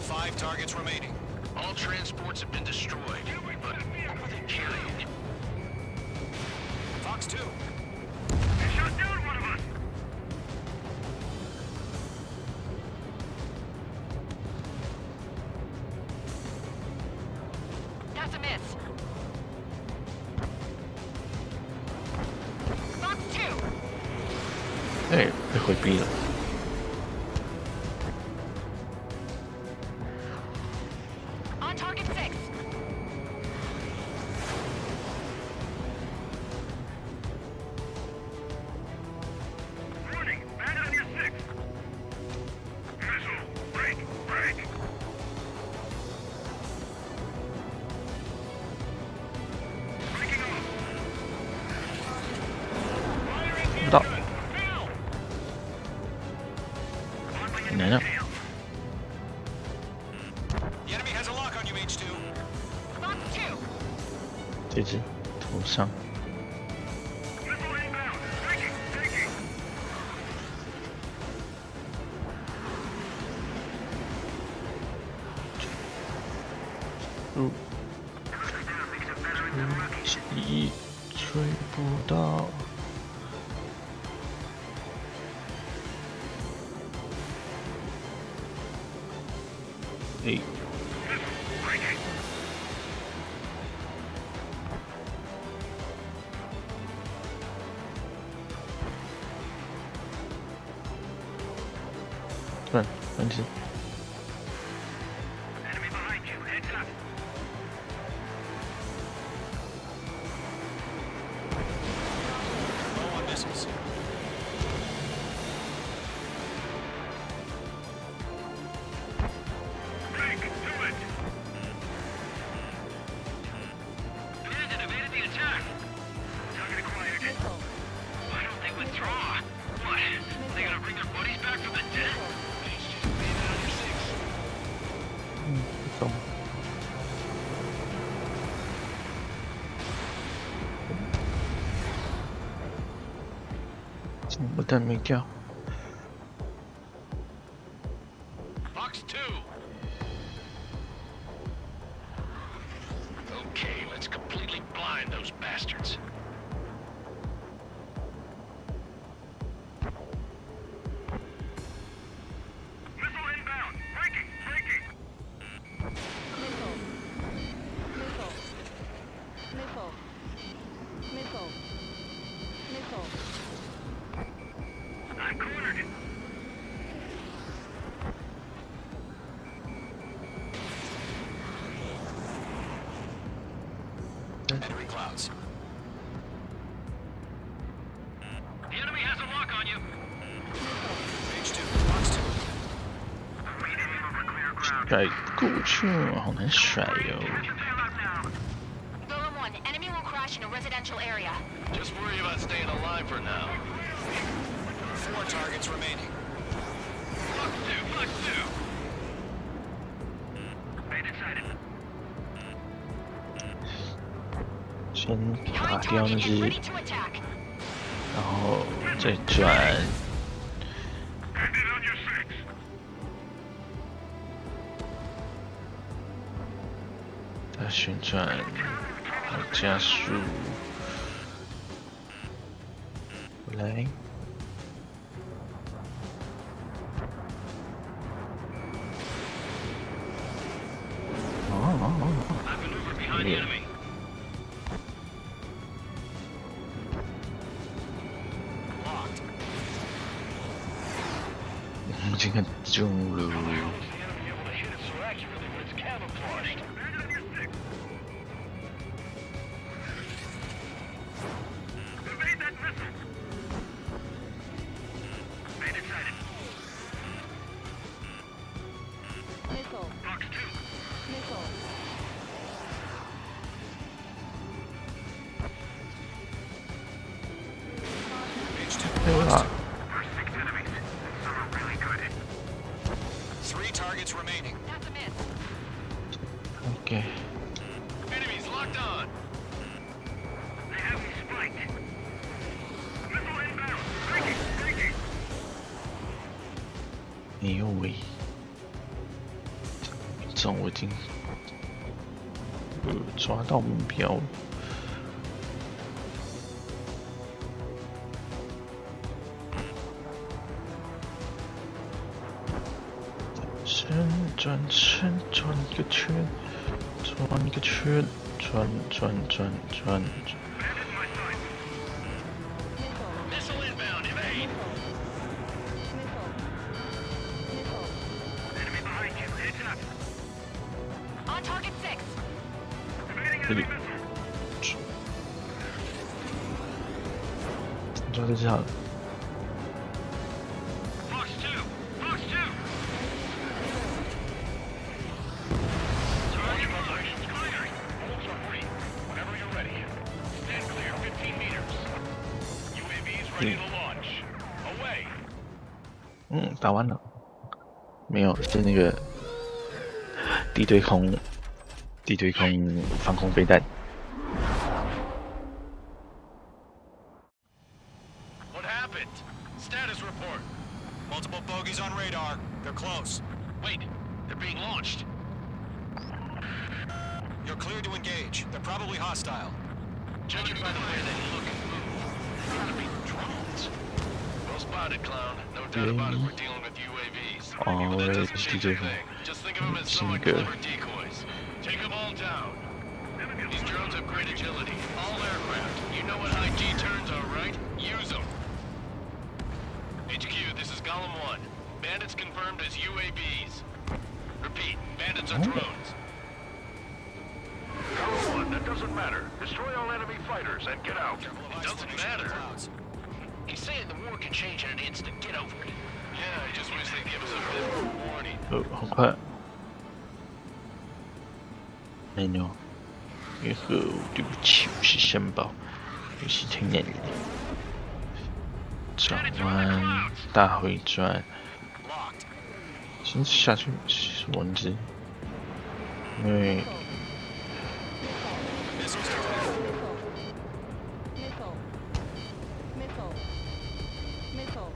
5 targets remaining. All transports have been destroyed. But what were they carrying? Fox 2. They shot down one of us. That's a miss. Fox 2, 哎，被回避了。 on target 6. Warning. Bandit on your 6. Missile. Break. Break. Breaking off. 不到， Now. 来了。 The enemy has a lock on you, Mage 2. Fox 2, 这只头上。 Missile inbound. Taking. Taking. 入。一追不到。哎， Breaking. 转，反击。 Enemy behind you. Heads up. Low on missiles. Break. Do it. Bandit evaded the attack. Target acquired. Missile. Why don't they withdraw? What? They gonna bring their buddies back from the dead? 懂。我弹没掉。 Fox 2. Okay, let's completely blind those bastards. Missile inbound. Breaking. Breaking. Enemy clouds. The enemy has a lock on you. Page 2, box 2. 甩过去，好难甩哟。 Golem 1, enemy will crash in a residential area. Just worry about staying alive for now. 4 targets remaining. Box 2. Made inside it. 先打 Behind 掉那 target 只 and，ready to attack. 然后再转。 它旋转，还有加速，来，耶！这个中了。 Missile. Box 2. Missile. 对吧？ 3 targets remaining. That's a miss. OK， Enemies locked on. They have me spiked. Missile inbound. Breaking. 哎呦喂！这种我已经抓到目标了。转一个圈，转一个圈，转。 Missile inbound. Evade. Enemy behind you. Heads up. On target 6. Evading 这里 enemy missile. 抓这只好了。 Box 2. Box 2. Target positions clear. Holds are free. Whenever you're ready. Stand clear 15 meters. UAVs ready to launch. Away. 打完了。没有，是那个地对空防空飞弹。 What happened? Status report. Multiple bogies on radar. They're close. Wait, they're being launched. You're cleared to engage. They're probably hostile. Judging by the way they look and move, they gotta be drones. Well spotted, clown. No doubt about it, we're dealing with UAVs. But that doesn't change a thing. Just think of them as somewhat clever decoys. Take them all down. These drones have great agility. All aircraft. You know what high G turns are, right? Use them. HQ, this is Golem 1. Bandits confirmed as UAVs. Repeat, bandits are drones. Golem 1, that doesn't matter. Destroy all enemy fighters and get out. It doesn't matter. He's saying the war can change in an instant. Get over it. Yeah, I just wish they'd give us a bit more warning. 好快。哎呦，然后对不起，我是山宝，游戏太难了。转弯，大回转，先下去是蚊子，因为 Missile.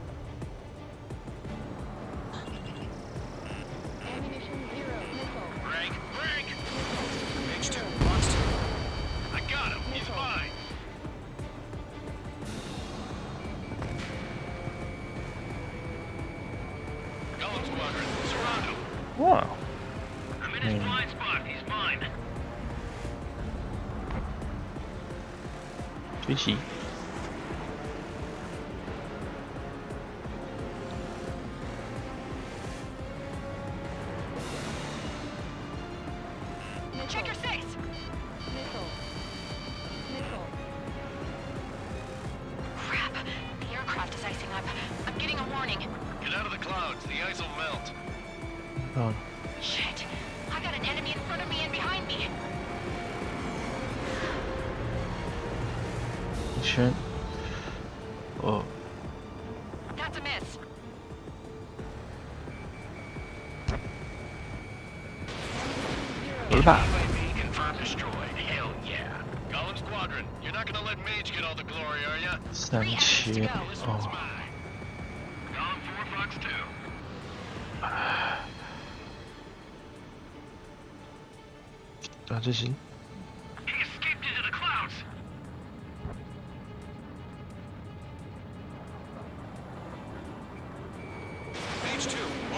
Ammunition 0. Missile. Break! Page 2, box 2. I got him. He's mine. Golem Squadron, surround him. 哇， I'm in his blind spot. He's mine. 追击。 Check your 6. Missile. 哦， Shit! I got an enemy in front of me and behind me. 一圈，哦， That's a miss. 有了吧？ UAV confirmed destroyed. Hell yeah. Golem Squadron, you're not gonna let Mage get all the glory, are ya? 3000，哦， Golem 4, Fox 2. 啊，这是 He escaped into the clouds.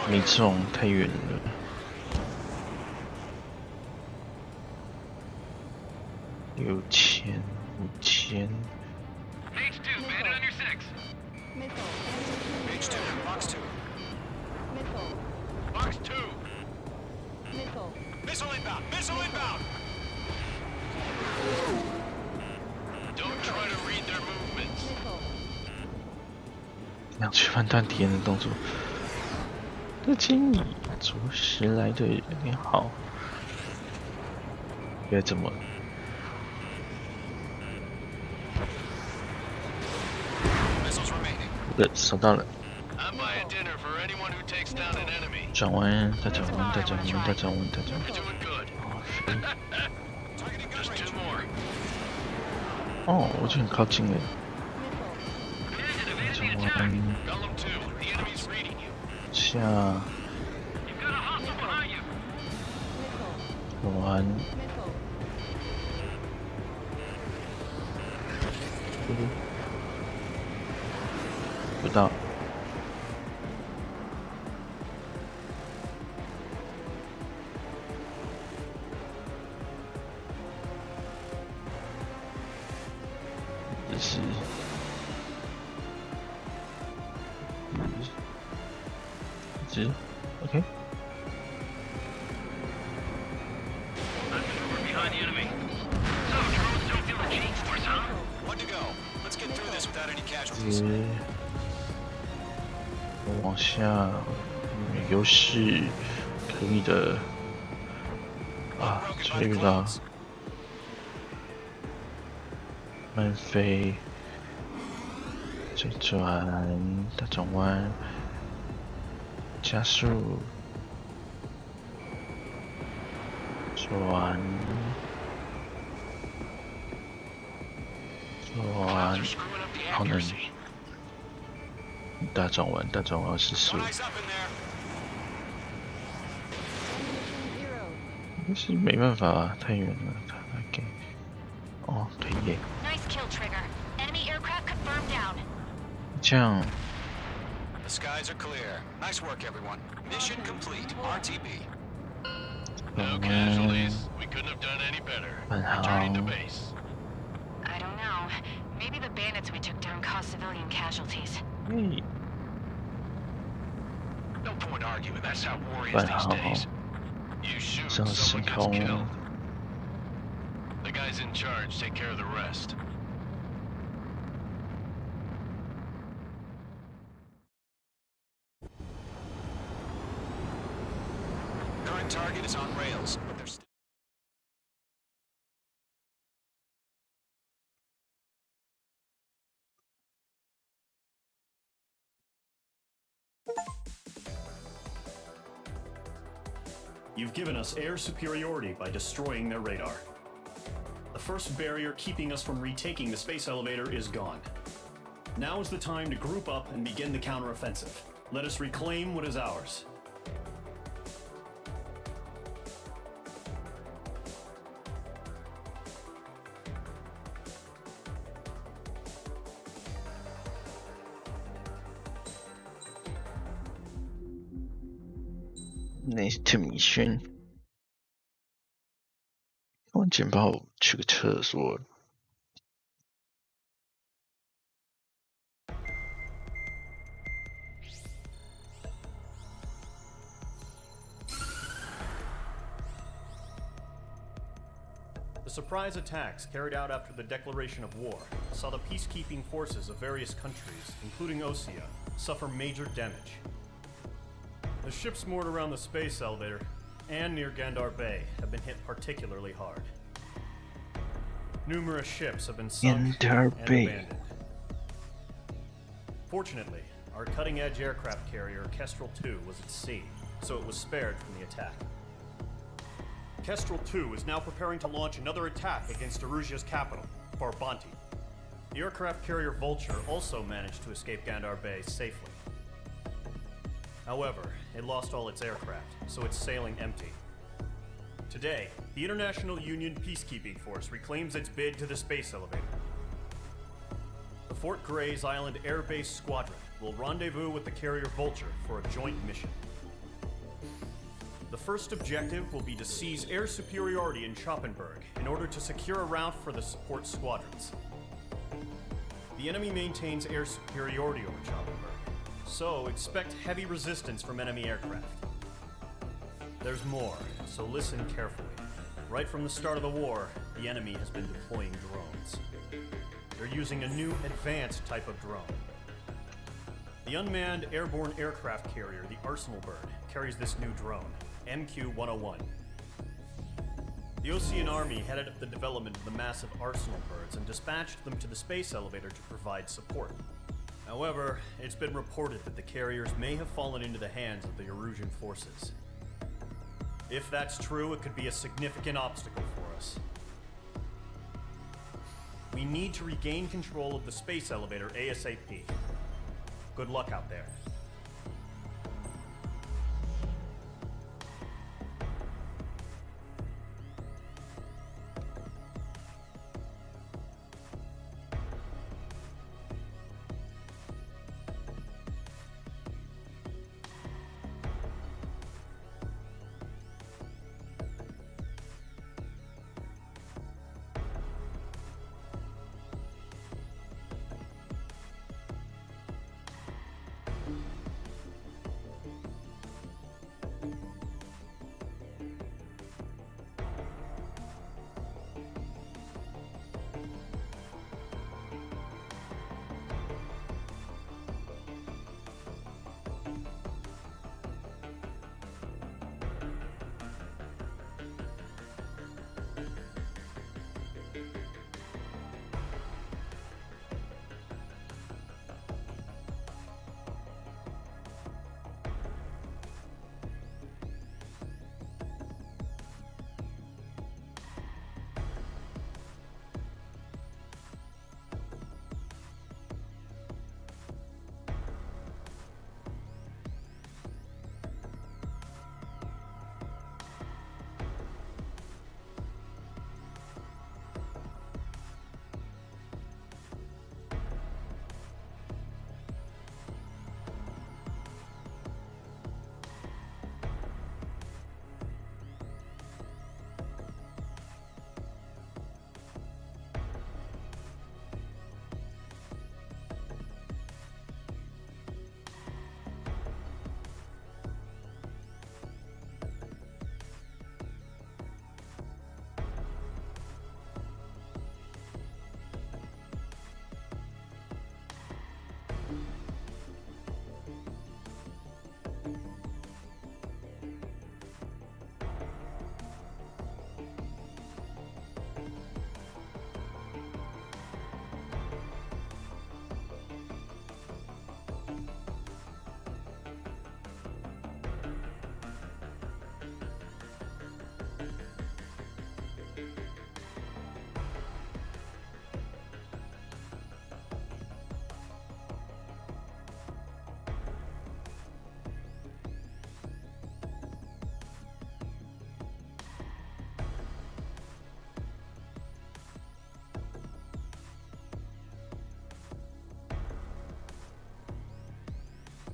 没中，太远了。 6000、5000， Mage 2, bandit on your 6. Missile. Page 2, Fox 2. Missile. Fox 2. Missile. Missile inbound! Missile inbound! Don't try to read their movements. Missile. 想去判断敌人的动作。这经理着实来的有点好，该怎么？ Missiles remaining. 对，收到了。 I'm buying dinner for anyone who takes down an enemy. 转弯，再转弯，再转弯，再转弯，再转弯。 You're doing good. 哦，飞。 Targeting gun Just range. 2 more. 哦，我就很靠近了。 Enemy 转 attack. 弯， Golem 2, the enemy's reading you. 下， You've got a hostile behind you. Missile. 转弯， Missile. 不到。这是。 OK， We're behind the enemy. So, drones don't feel the G-force, huh? One to go. Let's get through this without any 直 casualties. 接往下，优势可以的啊， Broken 这 by 遇 the 到 clouds. 慢飞，再转，大转弯，加速，转，转，好能，大转弯，大转弯是速， Eyes up in there. 但是没办法啊，太远了，他给，哦，可以耶， Nice kill, Trigger. Enemy aircraft confirmed down. 这样。 The skies are clear. Nice work, everyone. Mission complete. RTB. No casualties. We couldn't have done any better. Returning to base. I don't know. Maybe the bandits we took down caused civilian casualties. 嗯， No point arguing. That's how war is 办 these 好， days. You shoot, 上 someone 升 gets 空， killed. The guys in charge take care of the rest. Current target is on rails, but they're still... You've given us air superiority by destroying their radar. The first barrier keeping us from retaking the space elevator is gone. Now is the time to group up and begin the counteroffensive. Let us reclaim what is ours. Next mission，我简报去个厕所。The surprise attacks carried out after the declaration of war saw the peacekeeping forces of various countries, including Osea, suffer major damage. The ships moored around the space elevator and near Gandar Bay have been hit particularly hard. Numerous ships have been sunk and abandoned. Fortunately, our cutting-edge aircraft carrier Kestrel 2 was at sea, so it was spared from the attack. Kestrel 2 is now preparing to launch another attack against Erusia's capital, Farbanti. The aircraft carrier Vulture also managed to escape Gandar Bay safely. However, it lost all its aircraft, so it's sailing empty. Today, the International Union Peacekeeping Force reclaims its bid to the space elevator. The Fort Gray's Island Air Base Squadron will rendezvous with the carrier Vulture for a joint mission. The first objective will be to seize air superiority in Schoppenberg in order to secure a route for the support squadrons. The enemy maintains air superiority over Schoppenberg, so expect heavy resistance from enemy aircraft. There's more, so listen carefully. Right from the start of the war, the enemy has been deploying drones. They're using a new advanced type of drone. The unmanned airborne aircraft carrier, the Arsenal Bird, carries this new drone, MQ-101. The Ocean Army headed up the development of the massive Arsenal Birds and dispatched them to the space elevator to provide support. However, it's been reported that the carriers may have fallen into the hands of the Erusian forces. If that's true, it could be a significant obstacle for us. We need to regain control of the space elevator ASAP. Good luck out there.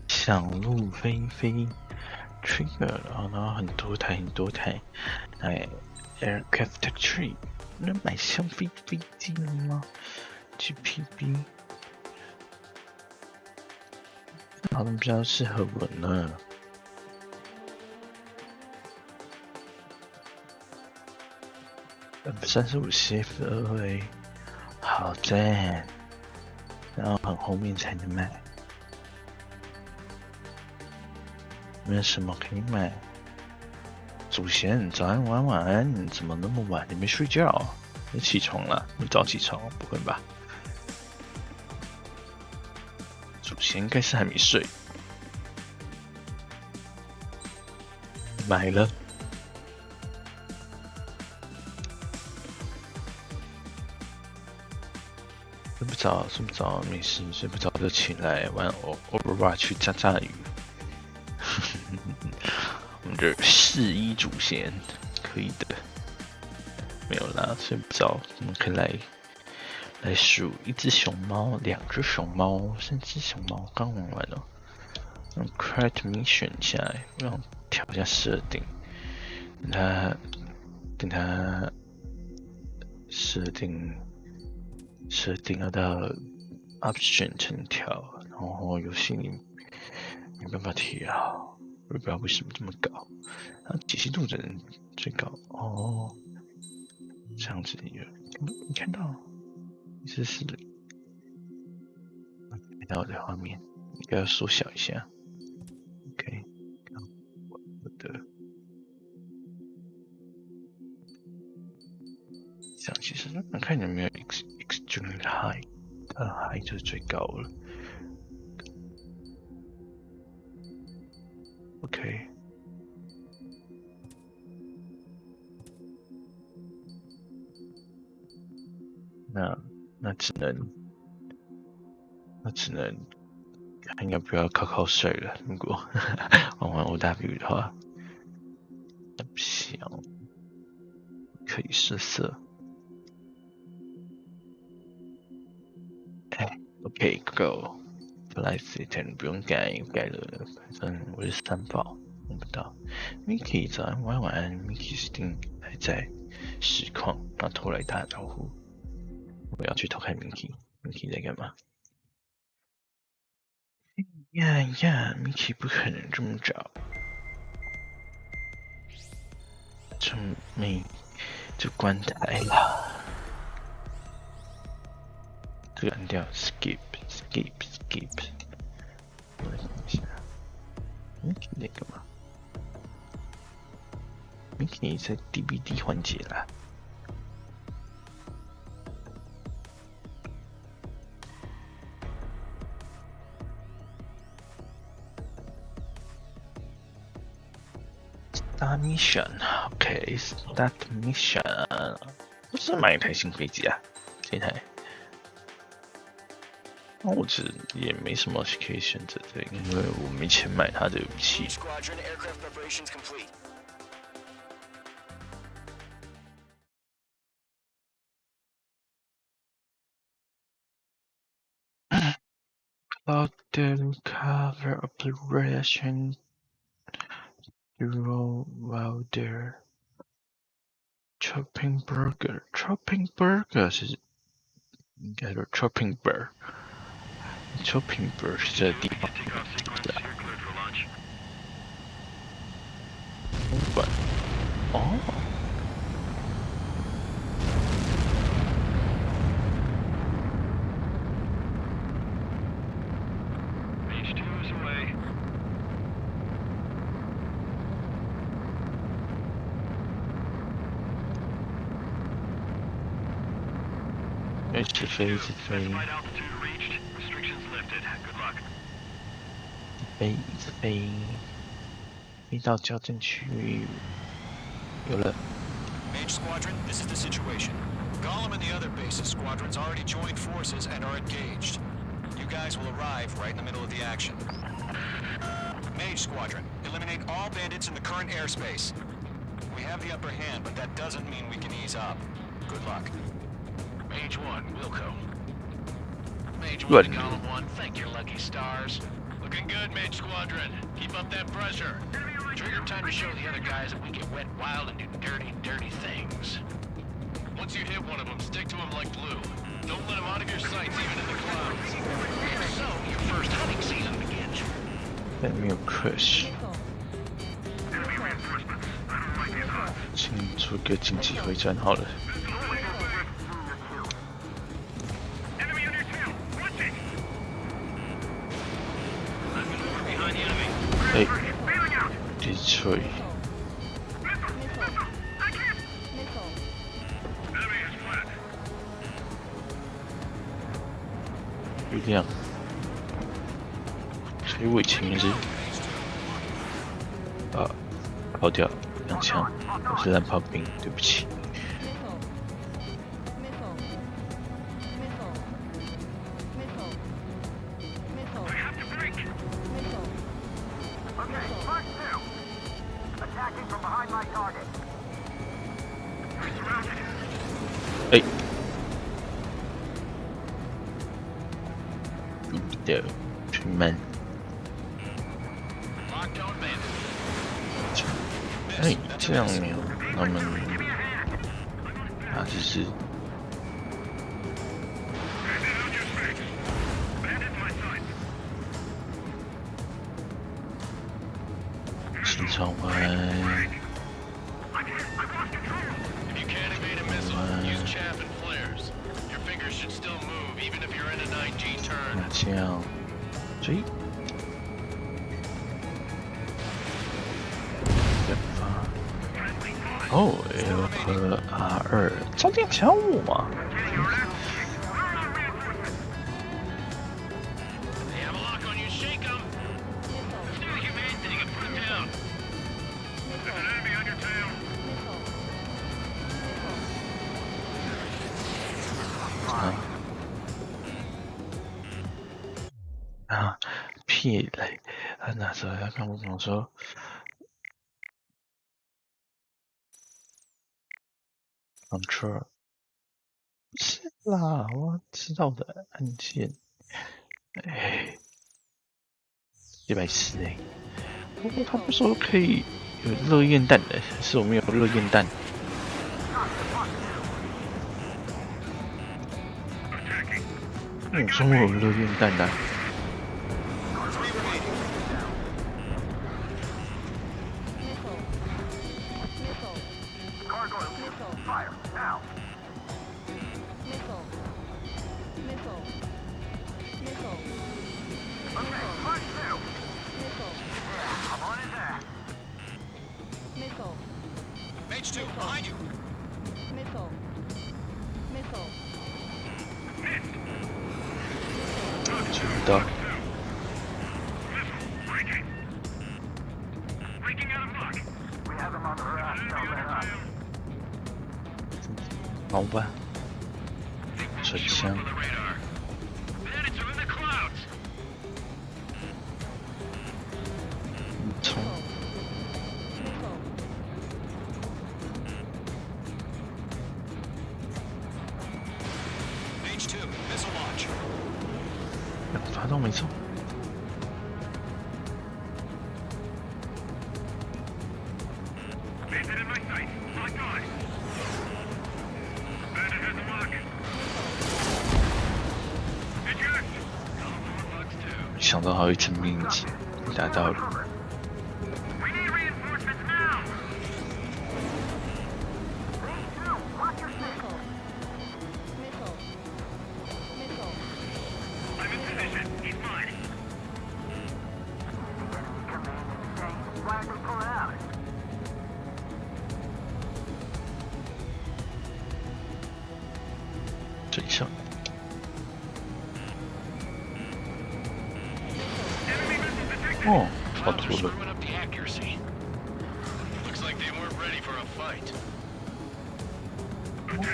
想入非非 trigger 了，然后很多台，哎 aircraft tree 能买香飞机了吗 ？GPB 好像比较适合我呢。35 CF2A 好赞，然后很后面才能买。没有什么可以买。祖先，早安，晚安，你怎么那么晚？你没睡觉？你起床了？你早起床？不会吧？祖先应该是还没睡。买了。睡不着，没事，睡不着就起来玩 Overwatch 炸炸鱼。我们这世一祖先可以的，没有啦，睡不着，我们可以来数1只熊猫、2只熊猫、3只熊猫，刚玩完了。用 Create Mission 下来，让调一下设定，等它设定要到 Option 才能调，然后游戏里没办法调，我也不知道为什么这么搞。然后解析度只能最高哦，这样子你看到144，看到我的画面，应该要缩小一下。OK， 我的这样其实看有没有 Extreme High， High 就是最高了。OK， 那只能看要不要靠水了。如果玩 OW 的话，不行，可以试色。OK Go Flight 不用改了，反正我是3宝，用不到。Mickey 早安，晚安 ，Mickey 一定还在实况，然后偷来打招呼。我要去偷看 Mickey 在干嘛？呀 ，Mickey 不可能这么早，就关台了。这个按掉 skip， 我来看一下 ，Mickey 在干嘛 ？Mickey 在 DBD 环节啦。Start mission， OK， Start mission， 不是买一台新飞机啊，这台。我这也没什么可以选择的，因为我没钱买它的武器。Cloud cover operation dual welder chopping burger 是应该是 chopping bird 是这个地方的。哦。一直飞，飞到交战区域，有了。Mage Squadron, this is the situation. Gollum and the other bases squadrons already joined forces and are engaged. You guys will arrive right in the middle of the action. Mage Squadron, eliminate all bandits in the current airspace. We have the upper hand, but that doesn't mean we can ease up. Good luck. Mage 1, Wilco. Mage 1 to Column 1, thank your lucky stars. Looking good, Mage Squadron. Keep up that pressure. Trigger time to show the other guys that we get wet wild and do dirty things. Once you hit one of them, stick to them like glue. Don't let them out of your sights, even in the clouds. So, your first hunting season begins. Let me push. 请出个紧急回转好了。哎， Detroit。有亮，所以我前面是跑掉2枪，我是蓝炮兵，对不起。哎，对，去慢。哎，这样没有他们就是清朝湾。这样，追，哦 ，L 和 R2，照电枪我嘛。屁嘞！那时候要跟我讲说，Control 是啦，我知道的按键。哎，140哎。不过他们说可以有热焰弹的，是我们有热焰弹。我说我有热焰弹的。的。好吧，水枪。冲。发动没错。没想到还有一层面积达到了。真相。哦，跑脱了。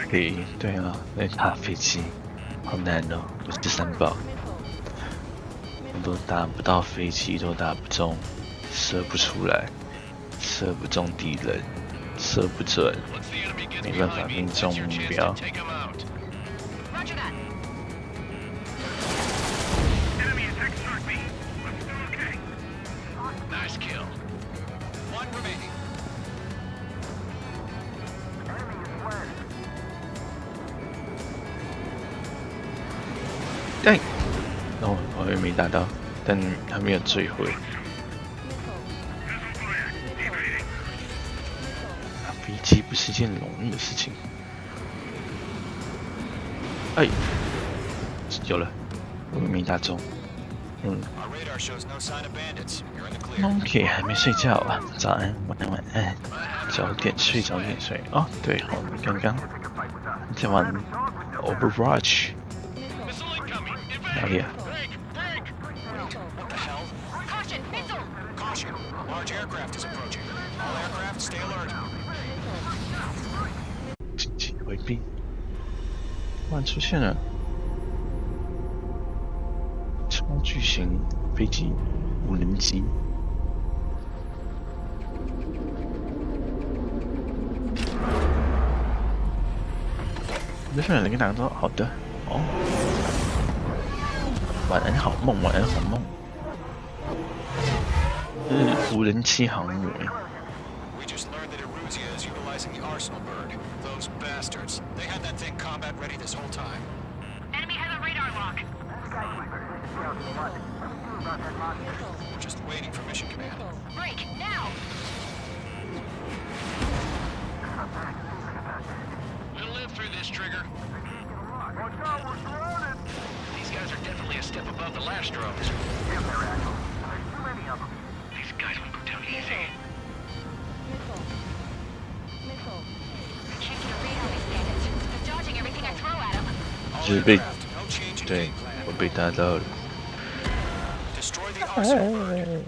嘿，对啊，那打飞机好难哦，我是3宝，我都打不到飞机，都打不中，射不出来，射不中敌人，射不准，没办法命中目标。哎，哦，我也没打到，但还没有坠毁。打飞机不是一件容易的事情。哎，有了，我没打中。Our radar shows no sign of bandits. You're in the clear. OK， 还没睡觉啊？早安，晚安，早点睡，早点睡。哦，对，我们刚刚讲完 Overwatch， 哪里啊？ What the hell? Caution, missile! Caution! Large aircraft is approaching. All aircraft, stay alert. 紧急回避，突然出现了超巨型飞机无人机。没事，你跟大家说好的哦。晚安好梦，晚安好梦。无人机航母。 We just learned that Eruzia is utilizing the Arsenal bird. Those bastards. They had that thing combat ready this whole time. Enemy has a radar lock. We're just waiting for mission command. Break, now! We'll live through this, Trigger. These guys are definitely a step above the last drones. These guys will go down easy. Missile. Can't get a read on these bandits. They're dodging everything I throw at them. All 就是被 aircraft, no change in 对 game plan. 我被打到了。 Destroy the Arsenal bird.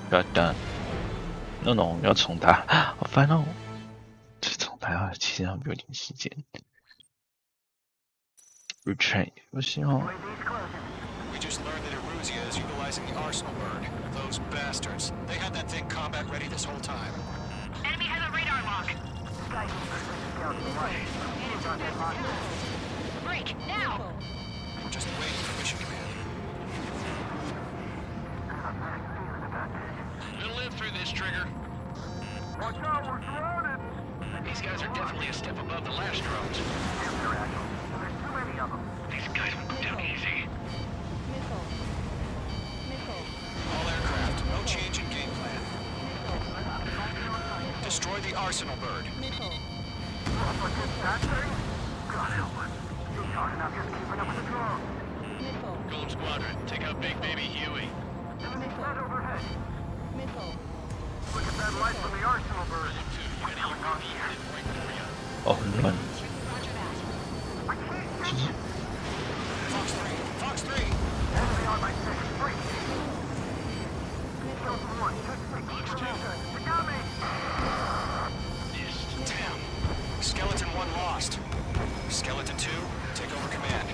Got done。No， 要重打，好烦哦。这重打要其实要有点时间。Retrain， 不行哦。 We just learned that Eruzia is utilizing the Arsenal bird. Those bastards. They had that thing combat ready this whole time. Enemy has a radar lock. Break, now! We're just waiting for mission command. We'll live through this, Trigger. These guys are definitely a step above the last drones. These guys will go down easy. Missile. All aircraft, no change in game plan. Destroy the Arsenal bird. Missile. Missile. Golem Squadron, take out Big Baby Huey. Missile. 哦，很乱。 Fox 3! Fox 3! Damn. Skeleton 1 lost. Skeleton 2, take over command.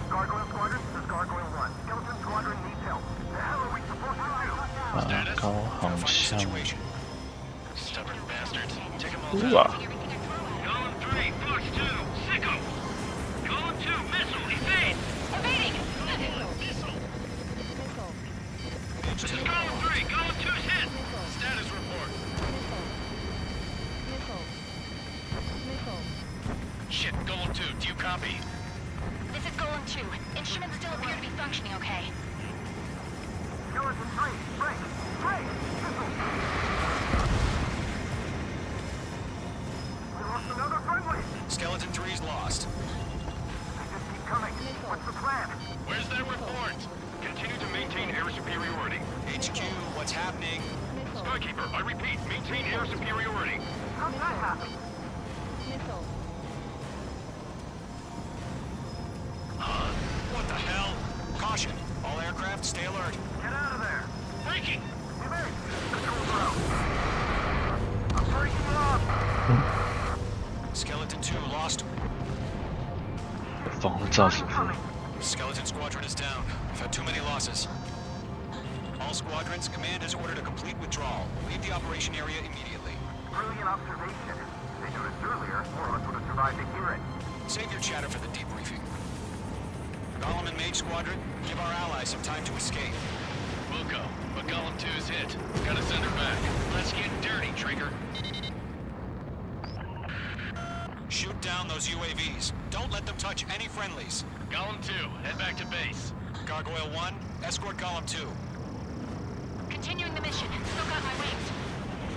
Gargoyle Squadron, this is Gargoyle 1. Skeleton Squadron needs help. The hell are we supposed to do? 高航 Find the 向。 situation. Stubborn bastards. Take them all 哇 down. Golem 3, Fox 2, Sicko! Golem 2, Missile, evade! Evading! Missile. This is Golem 3, Golem 2's hit! Status report. Missile. Shit, Golem 2, do you copy? This is Golem 2. Instruments still appear to be functioning okay. Skeleton 3, break! Break! Missile! We lost another friendly! Skeleton 3's lost. They just keep coming. What's the plan? Where's that report? Continue to maintain air superiority. HQ, what's happening? Skykeeper, I repeat, maintain air superiority. How'd that happen? Missile. What the hell? Caution. All aircraft, stay alert. Get out of there! Breaking! Evade! Controls are out. I'm breaking you up! Skeleton 2 lost. 防炸师傅。 Skeleton Squadron is down. We've had too many losses. All squadrons, command has ordered a complete withdrawal. Leave the operation area immediately. Brilliant observation. They noticed earlier, more of us would have survived to hear it. Save your chatter for the debriefing. Golem and Mage Squadron, give our allies some time to escape. We'll go, but Golem 2's hit. Gotta send her back. Let's get dirty, Trigger. Shoot down those UAVs. Don't let them touch any friendlies. Golem 2, head back to base. Gargoyle 1, escort Golem 2. Continuing the mission. Still got my wings.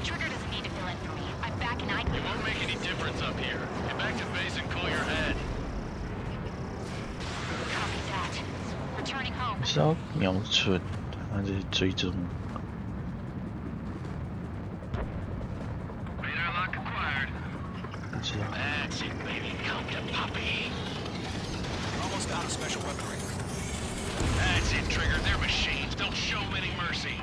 Trigger doesn't need to fill in for me. I'm back and I... It won't make any difference up here. Get back to base and call your head. Copy that. 是要瞄准，还是追踪？ Radar lock acquired. 不知道。 That's it, baby. Come to puppy. Almost out of special weaponry. That's it, Trigger. They're machines. Don't show them any mercy.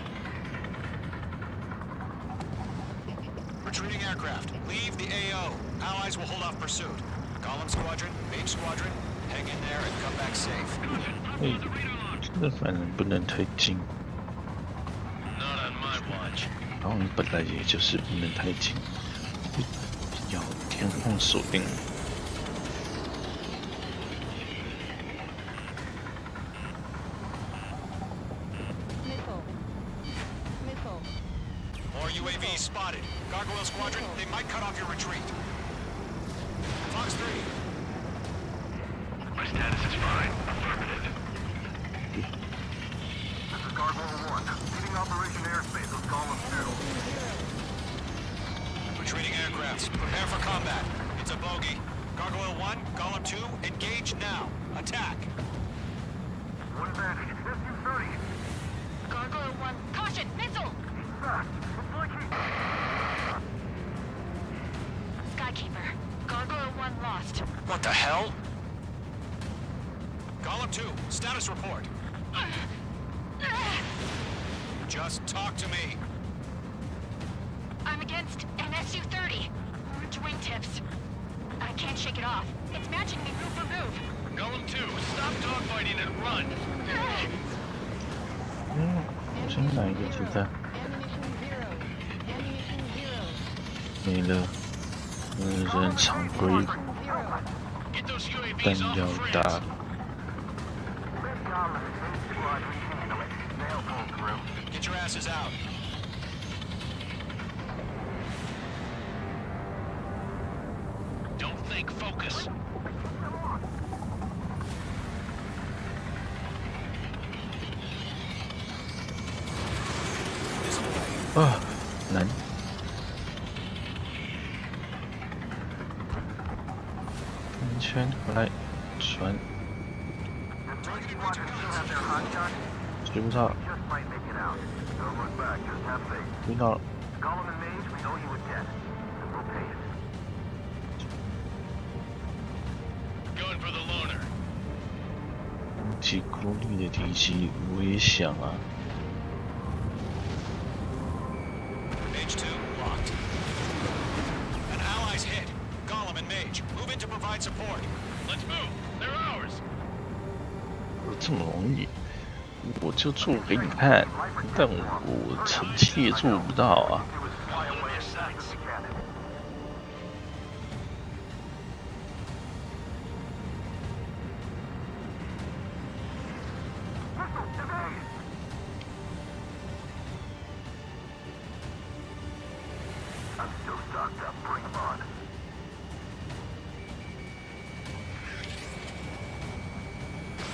Retreating aircraft. Leave the AO. Allies will hold off pursuit. Golem Squadron, Mage Squadron, hang in there and come back safe. 这反正不能太近。 Not on my watch. 然后你本来也就是不能太近，要天空锁定。 Missile. Missile. More UAVs spotted. Gargoyle Squadron, they might cut off your retreat. Fox 3. My status is fine. Affirmative. This is Gargoyle 1. Leading Operation Airspace with Golem 2. Retreating aircrafts, prepare for combat. It's a bogey. Gargoyle 1, Golem 2, engage now. Attack. One advantage. SU-30. Gargoyle 1, caution, missile! Fast. Deploy key. Skykeeper, Gargoyle 1 lost. What the hell? Golem 2, status report. Just talk to me. I'm against an SU-30. Orange wingtips. I can't shake it off. It's matching me move for move. Golem 2, stop dogfighting and run. 好像哪一个子弹 Ammunition 0. Ammunition 0. 没了？人常规 0. Get those 弹 UAVs off 药 the 大 frames.。 Get your asses out. Don't think, focus. This way. 啊，难。安全回来，船 Targeting Ranger guns. 追不到， Just might make it out. Don't look back. Just have faith. 追到了。 Golem and Mage, we know you would get. We'll pay it. Going for the loner. 几公里的敌机，我也想啊。 Mage 2, locked. An ally's hit. Golem and Mage, move in to provide support. Let's move. They're ours. 这么容易，我就做给你看，但我臣妾也做不到啊。 Fly away as fast as we can. Missile, evade! I'm still stocked up. Bring 'em on.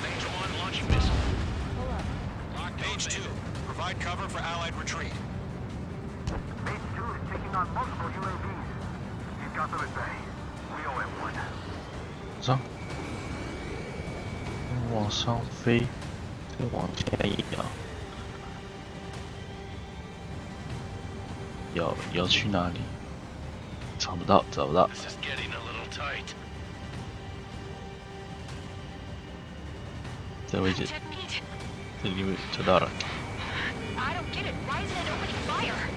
Mage 1 launching missile. Pull up. Locked Mage 2, provide cover for allied retreat. Mage 2 is taking on multiple UAVs. He's got them at bay. We owe him one. 上，往上飞，再往下一摇，要去哪里？找不到，找不到。 This is getting a little tight. 这位置， Check meet. 这里位找到了。 I don't get it. Why isn't it opening fire?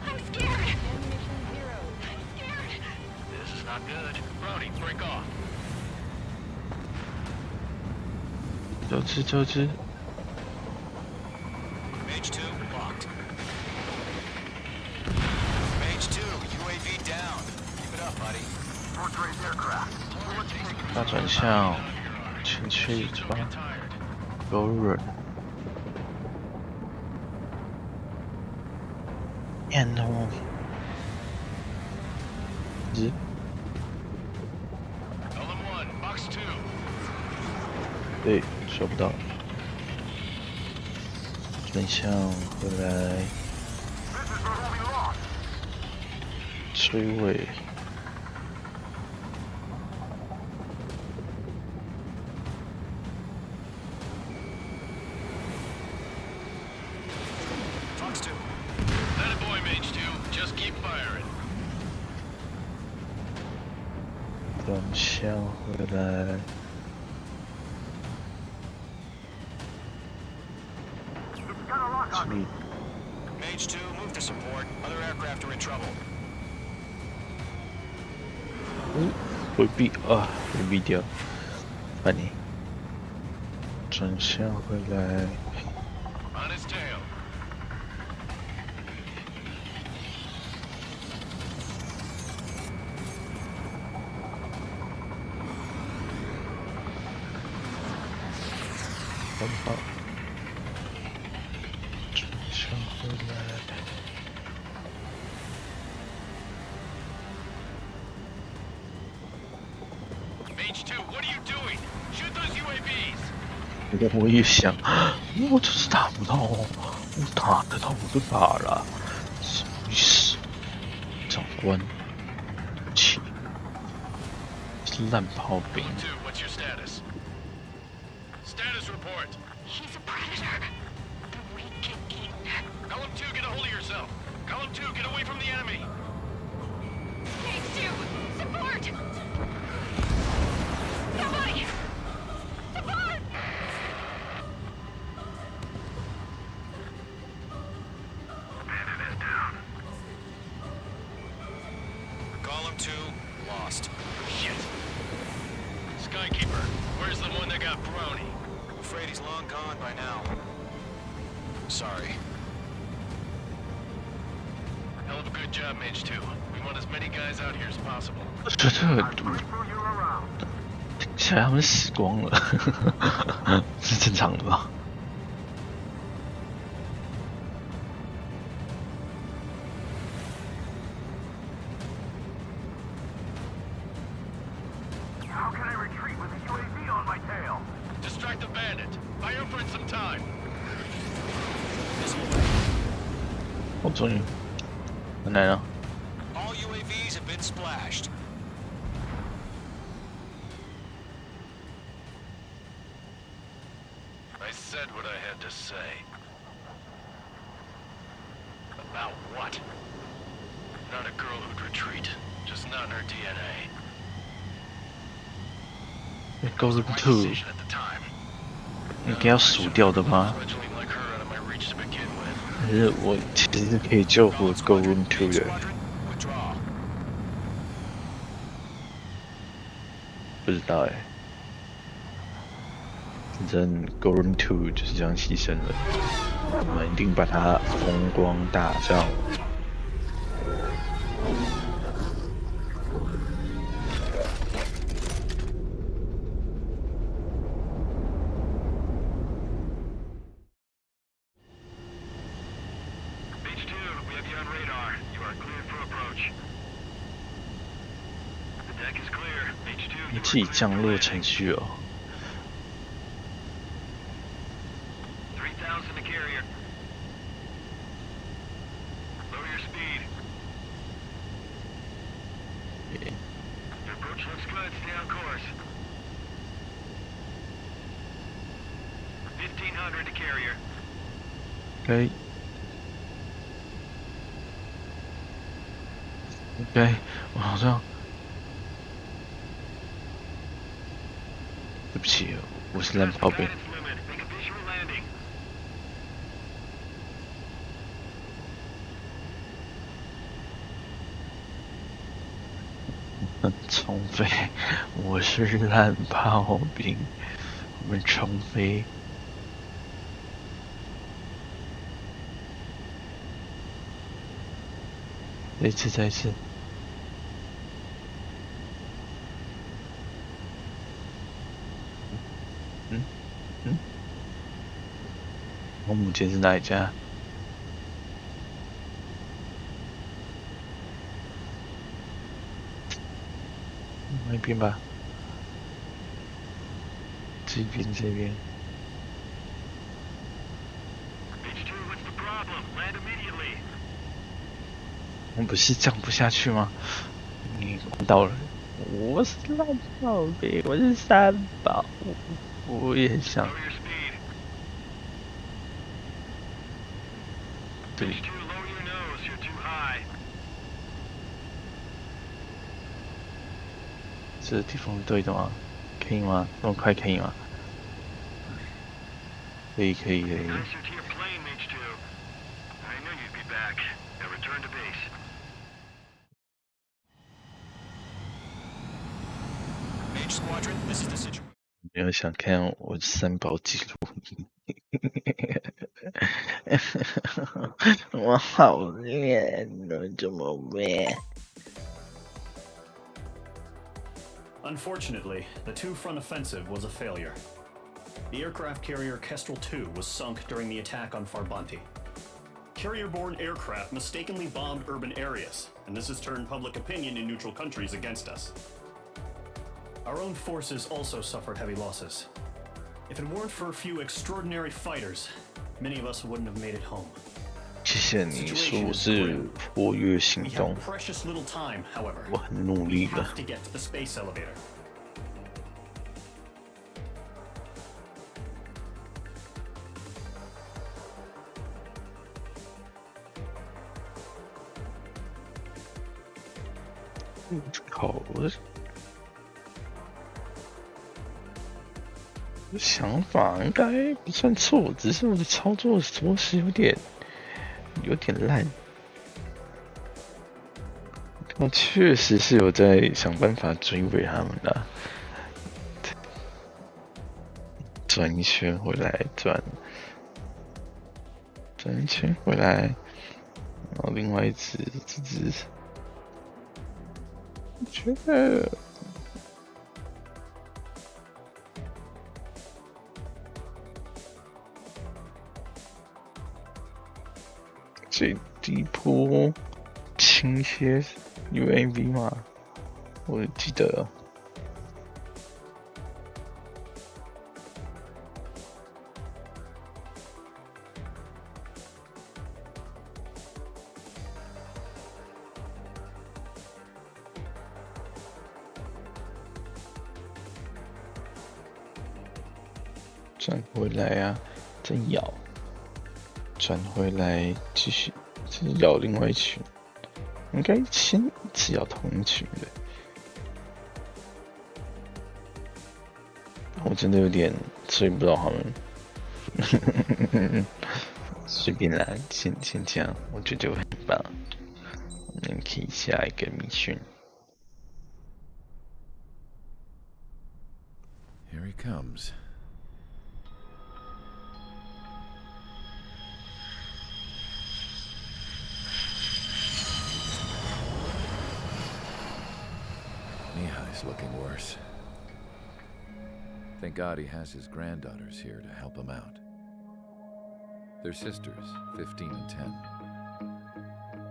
I'm scared. Ammunition 0. I'm scared. This is not good. Brody, break off. 交织，交织。 Mage 2, locked. Mage 2, UAV down. Keep it up, buddy. Fourth grade aircraft. We'll let you take it 大转向，前缺一抓，柔软。And 一， Golem 1, box 2. 对，收不到。转向回来， This is where we'll be lost. 摧毁。firing. 转向回来。注意。 Mage 2, move to support. Other aircraft are in trouble. 回避啊，回避掉，把你转向回来。 On his tail. 很好，转向回来。 Mage 2, what are you doing? Shoot those UAVs. 我也想，我就是打不到，我打得到我就打了，什么意思？长官，气，是烂炮兵。 2, what's your status? Status report. He's a predator. The weak get eaten. Column 2, get a hold of yourself. Column 2, get away from the enemy. Mage 2, support! Somebody! Support! Column 2, lost. Shit. Skykeeper, where's the one that got brony? I'm afraid he's long gone by now. Sorry. Hell of a good job, Mage 2. We want as many guys out here as possible. 我觉得听起来他们死光了，是正常的吧？ How can I retreat with a UAV on my tail? Distract the bandit. Buy your friend some time. 我终于，很难啊！ All UAVs have been splashed. I said what I had to say. About what? Not a girl who'd retreat. Just not in her DNA. It goes My to decision at the time. 应该要数掉的吗？ Fledgling like her out of my reach to begin with. 还是我其实是可以救活 Go Room 2 的？ Squadron, withdraw. 不知道哎。反正 Go Room 2就是这样牺牲了，我们一定把它风光大照。 Mage 2, we have you on radar. You are cleared for approach. The deck is clear. Mage 2, 你 you 自己 are cleared 降 for 落 landing. 程序哦。 3,000 to carrier. Lower your speed. Your approach looks good. Stay on course. 1,500 to carrier. OK。OK，我好像，对不起，我是烂炮兵。 Guidance limit. Make a visual landing. 重飞，我是烂炮兵，我们重飞。再一次，再一次。航母舰是哪一家？那边吧。这边，这边。 Mage 2, what's the problem? Land immediately. 我们不是降不下去吗？你到了，我是烂炮兵，我是三宝，我也想 Lower your speed. 这里 Mage 2, lower your nose. You're too high. 这个地方是对的吗？可以吗？那么快可以吗？可以。Nice to your plane, Mage 2. I knew you'd be back. Now return to base. Mage Squadron, this is the situation. 没有想看我3宝记录，我好累，怎么办？ Unfortunately, the two-front offensive was a failure. The aircraft carrier Kestrel II was sunk during the attack on Farbanti. Carrier-borne aircraft mistakenly bombed urban areas, and this has turned public opinion in neutral countries against us. Our own forces also suffered heavy losses. If it weren't for a few extraordinary fighters, many of us wouldn't have made it home. 谢谢你说我是活跃行 We have 动， precious little time, however. 我很努 We 力 have 的。 to get to the space elevator. 靠！我想法应该不算错，只是我的操作着实有点烂。我确实是有在想办法追尾他们的，转一圈回来，转一圈回来，然后另外一只，我觉得。 最低波倾斜 UAV 嘛，我记得。转回来啊，再咬。 转回来继续咬另外一群，应该先一次咬同一群的。我真的有点追不到他们，随便啦，先这样，我觉得很棒。我们可以下一个密讯。 Here he comes. Mihai's looking worse. Thank God he has his granddaughters here to help him out. They're sisters, 15 and 10.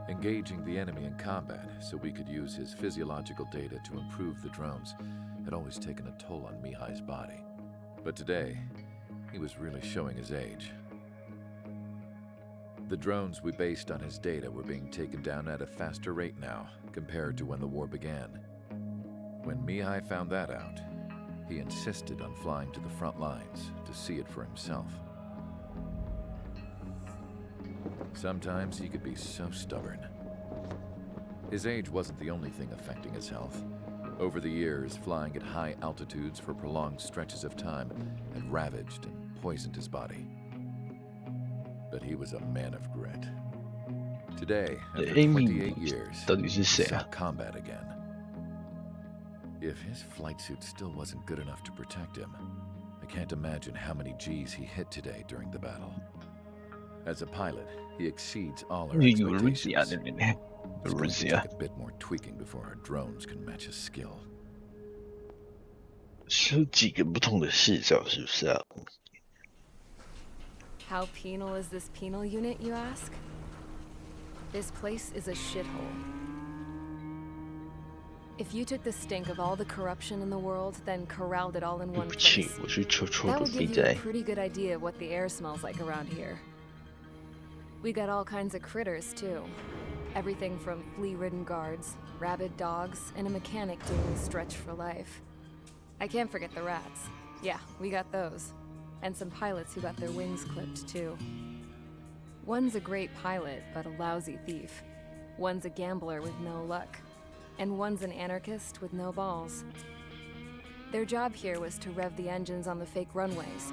Engaging the enemy in combat so we could use his physiological data to improve the drones had always taken a toll on Mihai's body. But today, he was really showing his age. The drones we based on his data were being taken down at a faster rate now compared to when the war began. When Mihai found that out, he insisted on flying to the front lines to see it for himself. Sometimes he could be so stubborn. His age wasn't the only thing affecting his health. Over the years, flying at high altitudes for prolonged stretches of time had ravaged and poisoned his body. But he was a man of grit. Today, after 28 years, he saw combat again. If his flight suit still wasn't good enough to protect him, I can't imagine how many G's he hit today during the battle. As a pilot, he exceeds all our expectations. It's going to take a bit more tweaking before our drones can match his skill. 是几个不同的视角，是不是啊？ How penal is this penal unit, you ask? This place is a shithole. If you took the stink of all the corruption in the world, then corralled it all in one place, that would give you a pretty good idea of what the air smells like around here. We got all kinds of critters, too. Everything from flea-ridden guards, rabid dogs, and a mechanic doing the stretch for life. I can't forget the rats. Yeah, we got those. And some pilots who got their wings clipped, too. One's a great pilot, but a lousy thief. One's a gambler with no luck. And one's an anarchist with no balls. Their job here was to rev the engines on the fake runways.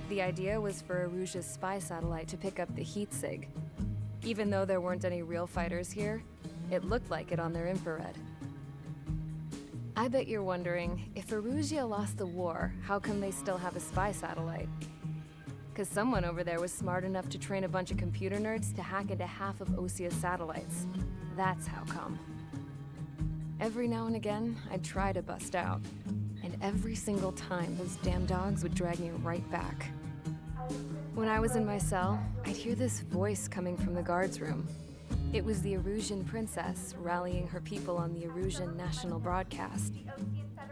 The idea was for Aruja's spy satellite to pick up the heat sig. Even though there weren't any real fighters here, it looked like it on their infrared. I bet you're wondering, if Aruja lost the war, how come they still have a spy satellite? Because someone over there was smart enough to train a bunch of computer nerds to hack into half of Osia's satellites. That's how come. Every now and again, I'd try to bust out. And every single time, those damn dogs would drag me right back. When I was in my cell, I'd hear this voice coming from the guards room. It was the Erusian princess rallying her people on the Erusian national broadcast.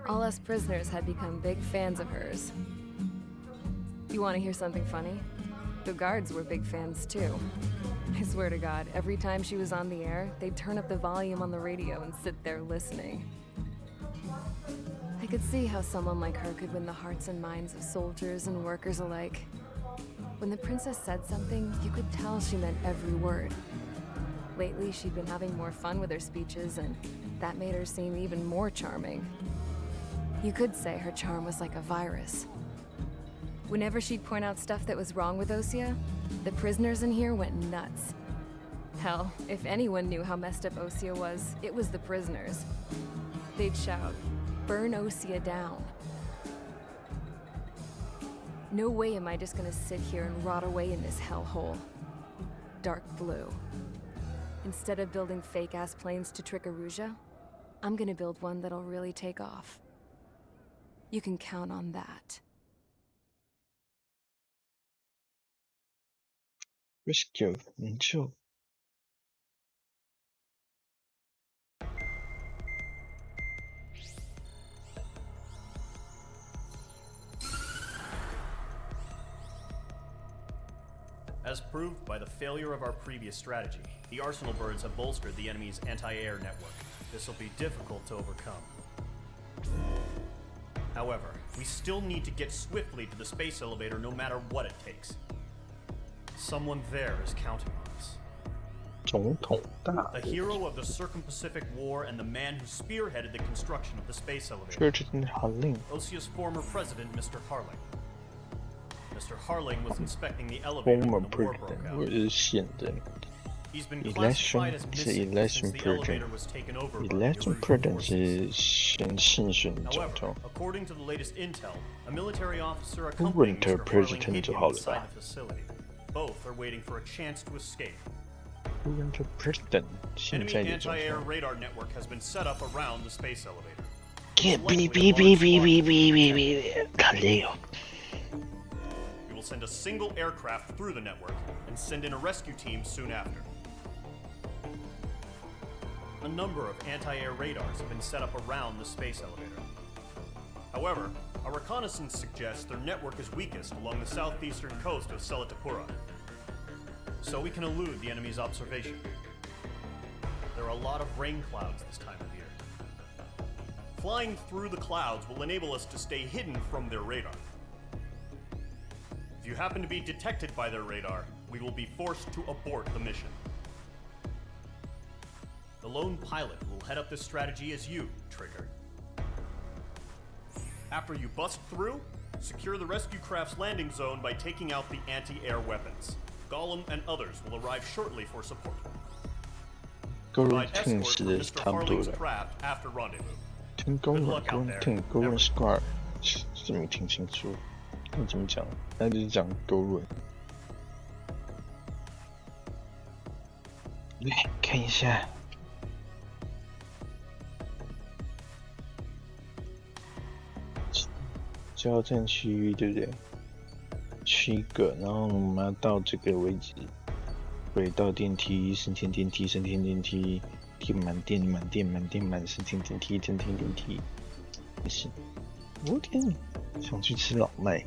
All us prisoners had become big fans of hers. You want to hear something funny? The guards were big fans too. I swear to God, every time she was on the air, they'd turn up the volume on the radio and sit there listening. I could see how someone like her could win the hearts and minds of soldiers and workers alike. When the princess said something, you could tell she meant every word. Lately, she'd been having more fun with her speeches, and that made her seem even more charming. You could say her charm was like a virus. Whenever she'd point out stuff that was wrong with Osia, the prisoners in here went nuts. Hell, if anyone knew how messed up Osia was, it was the prisoners. They'd shout, "Burn Osia down." No way am I just gonna sit here and rot away in this hellhole. Dark blue. Instead of building fake-ass planes to trick Aruja, I'm gonna build one that'll really take off. You can count on that. Rescue 营救。As proved by the failure of our previous strategy, the Arsenal birds have bolstered the enemy's anti-air network. This will be difficult to overcome. However, we still need to get swiftly to the space elevator no matter what it takes. Someone there is counting on us. 总统大 The hero of the Circum-Pacific War and the man who spearheaded the construction of the space elevator. 这真的好令。 Osia's former president, Mr. Harling. Mr. Harling was inspecting the elevator Former when the war broke president， out. 我是现任。 He's been Election classified as 是 missing election since the elevator was taken over by the president，election Erusian president forces. 是竞选总 However, 统。 according to the latest intel, a military officer accompanying Winter Mr. Harling president hid 就 him 好了 inside 吧 the facility. Both are waiting for a chance to escape. Winter president 现 Enemy 在的总 anti-air 统。 radar network has been set up around the space elevator. 哔哔哔哔哔哔哔哔，好累哦。 We will send a single aircraft through the network and send in a rescue team soon after. A number of anti-air radars have been set up around the space elevator. However, our reconnaissance suggests their network is weakest along the southeastern coast of Selatapura, so we can elude the enemy's observation. There are a lot of rain clouds this time of year. Flying through the clouds will enable us to stay hidden from their radar. If you happen to be detected by their radar, we will be forced to abort the mission. The lone pilot who will head up this strategy is you, Trigger. After you bust through, secure the rescue craft's landing zone by taking out the anti-air weapons. Gollum and others will arrive shortly for support. 各位 Provide 听 escort 是 from 差 Mr. 不多 Harling's 了。 craft after rendezvous. 听工人听工人 squad 是没听清楚，那怎么讲？那就是讲勾论。来看一下。 交战区域对不对？7个，然后我们要到这个位置，轨道电梯、升天电梯、升天电梯、电满电满电满电满升天电梯、升天电梯。不行，我天，想去吃老麦。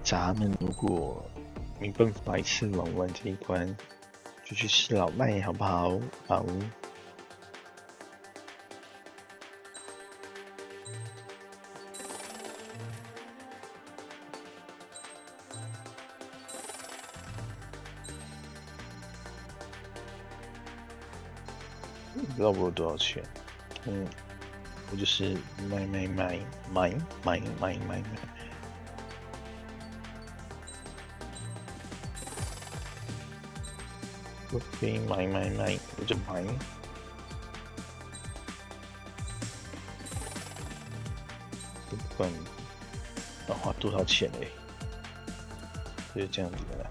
咱们如果没办法一次玩完这一关，就去吃老麦好不好？好。 不知道我有多少钱，我就是买，我可以买，我就买。不管要花多少钱嘞，就是这样子的啦。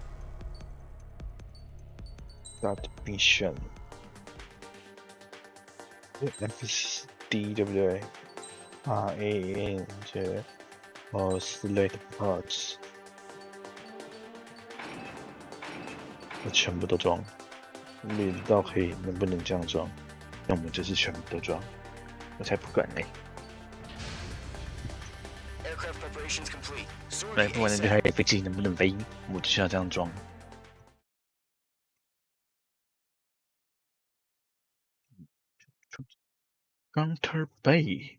Start mission。FD 对不对 ？RAN 这select parts， 我全部都装。你知道可以能不能这样装？那我们就是全部都装，我才不管嘞。来，不管这台飞机能不能飞，我就是要这样装。Counter Bay，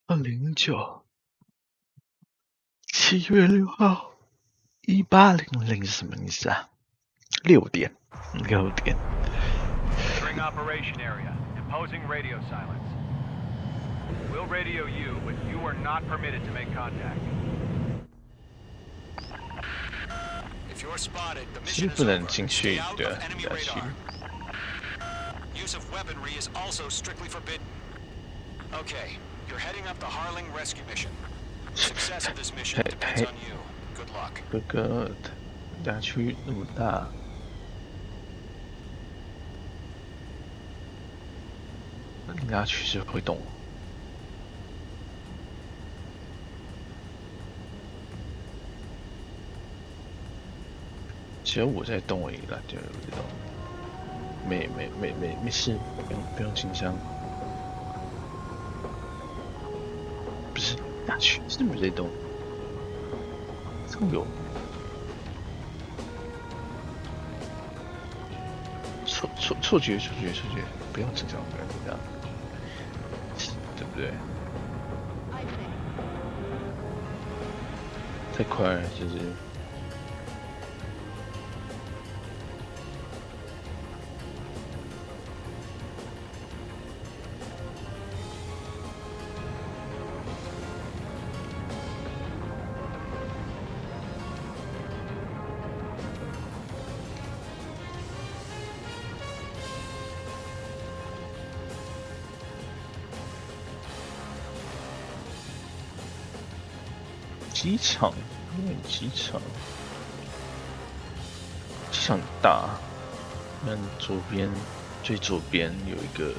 209， 7月6号，1800是什么意思啊？6点。Entering operation area, imposing radio silence. We'll radio you, but you are not permitted to make contact. If you're spotted, the 其实 mission 不 is 能 over. 进 Stay 去 out 的 of enemy 下去。 radar. Use of weaponry is also strictly forbidden. Okay, you're heading up the Harling rescue mission. The success of this mission depends on you. Good luck. 哥哥，大区那么大，大区是会动。只有我在动而已啦，就这种。没事，不用紧张。不是大区是不是在动？上有错觉，不要紧张，对不对？太快了，就是。机场很大，那最左边有一个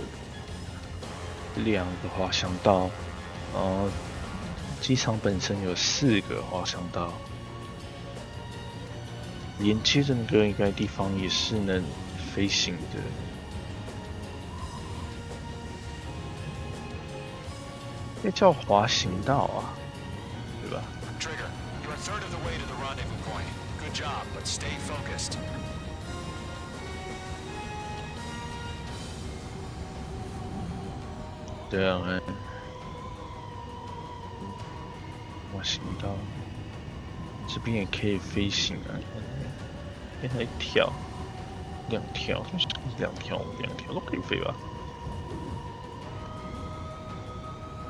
2个滑翔道，然后机场本身有4个滑翔道，连接着那个应该地方也是能飞行的。那叫滑行道啊，对吧？ Trigger, you're a third of the way to the rendezvous point. Good job, but stay focused. 对啊，滑行道这边也可以飞行啊，变成2条，2条都可以飞吧？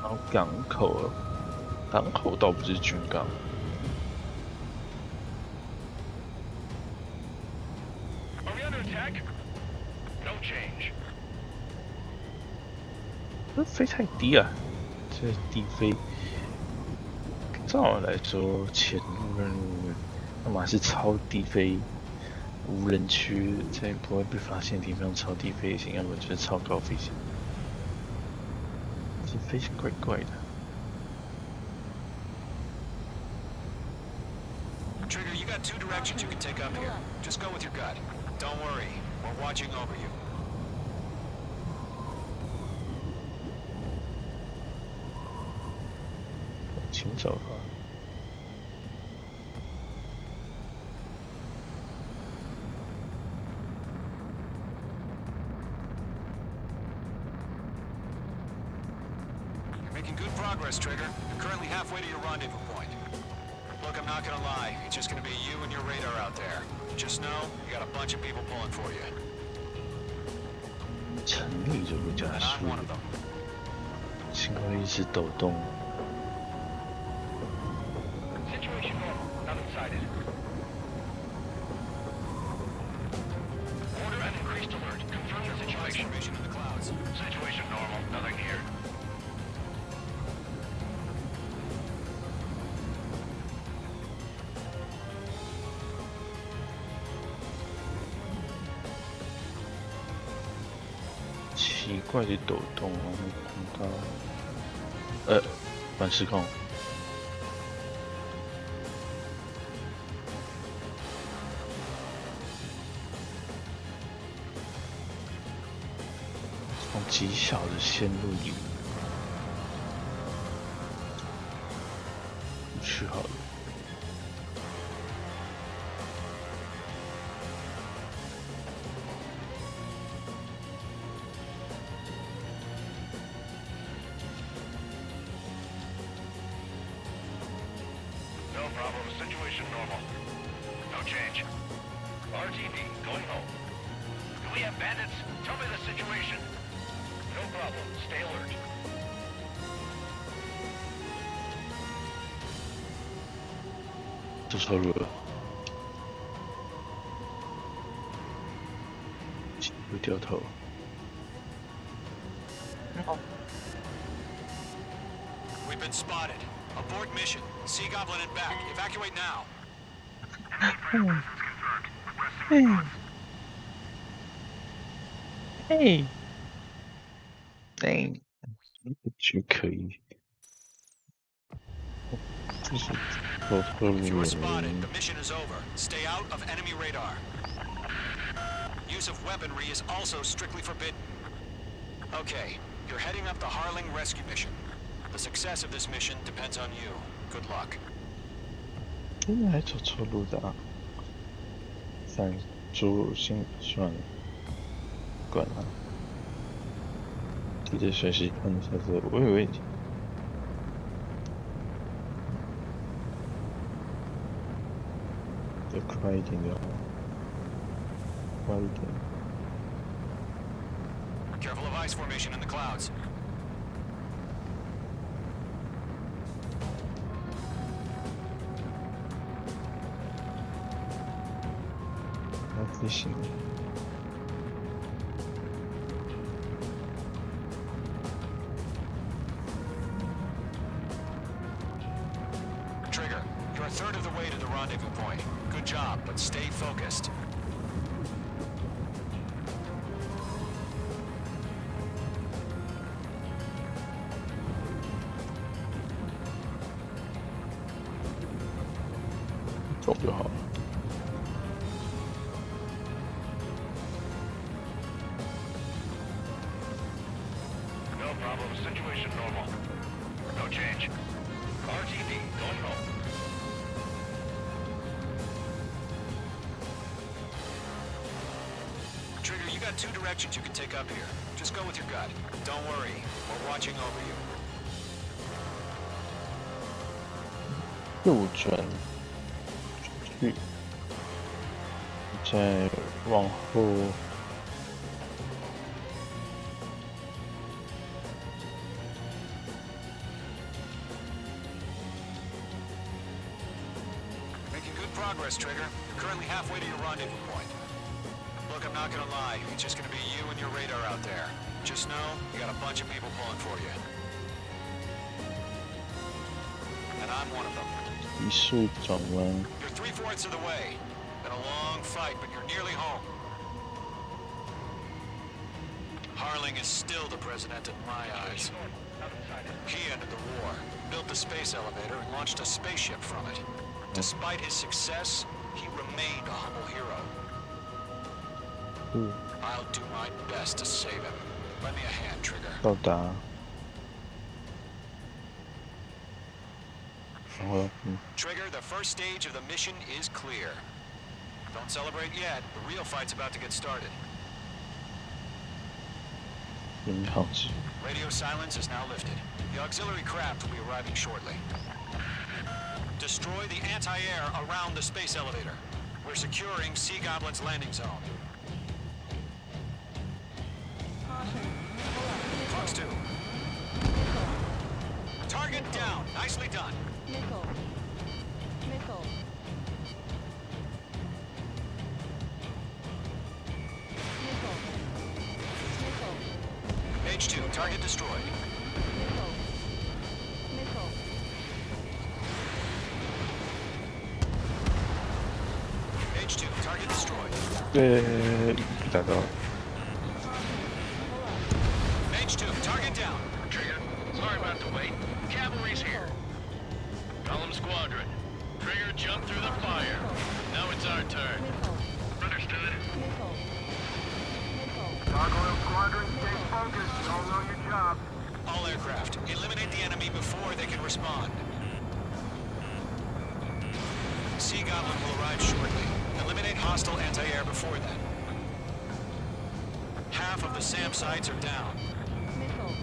然后港口倒不是军港。这飞太低啊！这低飞，照我来说，前面要么是超低飞无人区，在不会被发现的地方超低飞行，要么就是超高飞行。这飞行怪怪的。 Trigger, you got 2 directions you can take up here. Just go with your gut. Don't worry, we're watching over you. 请走吧。You're making good progress, Trigger. You're currently halfway to your rendezvous point. Look, I'm not gonna lie. It's just gonna be you and your radar out there. Just know, you got a bunch of people pulling for you. 成立就会加速，幸亏一直抖动。Situation normal. Nothing sighted. Order an increased alert. Confirm the situation. Formation in the clouds. Situation normal. Nothing here.奇怪的抖动啊，碰到，反失控。从极小的线路里去好了。No problem. Situation normal. No change. RTB, going home. Do we have bandits? Tell me the situation. No problem. Stay alert. 走错路了，又掉头。 We've been spotted. Abort mission. Sea Goblin and back. Evacuate now. Hey. Dang. 就可以。这是走错 If you 路 were spotted, 了 the。mission is over. Stay out of enemy radar. Use of weaponry is also strictly forbidden. Okay, you're heading up the Harling rescue mission. The success of this mission depends on you. Good luck. 真的还走错路的啊！闪猪先算了，管他。记得学习看一下这个，我以为再快一点就好，快一点。 Careful of ice formation in the clouds. 那飞行。 Trigger, you're a third of the way to the rendezvous point. Good job, but stay focused. 走就好了。 No problem. Situation normal. No change. RTB, going home. Trigger, you got two directions you can take up here. Just go with your gut. Don't worry, we're watching over you. 右转，去，再往后。 Making good progress, Trigger. You're currently halfway to your rendezvous point. Look, I'm not gonna lie. It's just gonna be you and your radar out there. Just know, you got a bunch of people pulling for you. And I'm one of them. 一速转弯， You're 3/4 of the way. Been a long fight, but you're nearly home. Harling is still the president in my eyes. He ended the war, built the space elevator, and launched a spaceship from it. Despite his success, he remained a humble hero. I'll do my best to save him. Lend me a hand, Trigger. 到达。然后， Trigger, the first stage of the mission is clear. Don't celebrate yet. The real fight's about to get started. 引号机。 Radio silence is now lifted. The auxiliary craft will be arriving shortly. Destroy the anti-air around the space elevator. We're securing Sea Goblin's landing zone. Fox 2. Target down. Nicely done. Missile. Missile. Missile. Missile. H2, target destroyed. Missile. Missile. H2, target destroyed. 不打到。 H2, target down. Trigger, sorry about the wait. Cavalry's here. Column Squadron. Trigger jumped through the fire. Now it's our turn. Understood. Missile. Missile. Gargoyle Squadron, stay focused. You all know your job. All aircraft, eliminate the enemy before they can respond. Sea Goblin will arrive shortly. Eliminate hostile anti-air before then. Half of the SAM sites are down. Missile.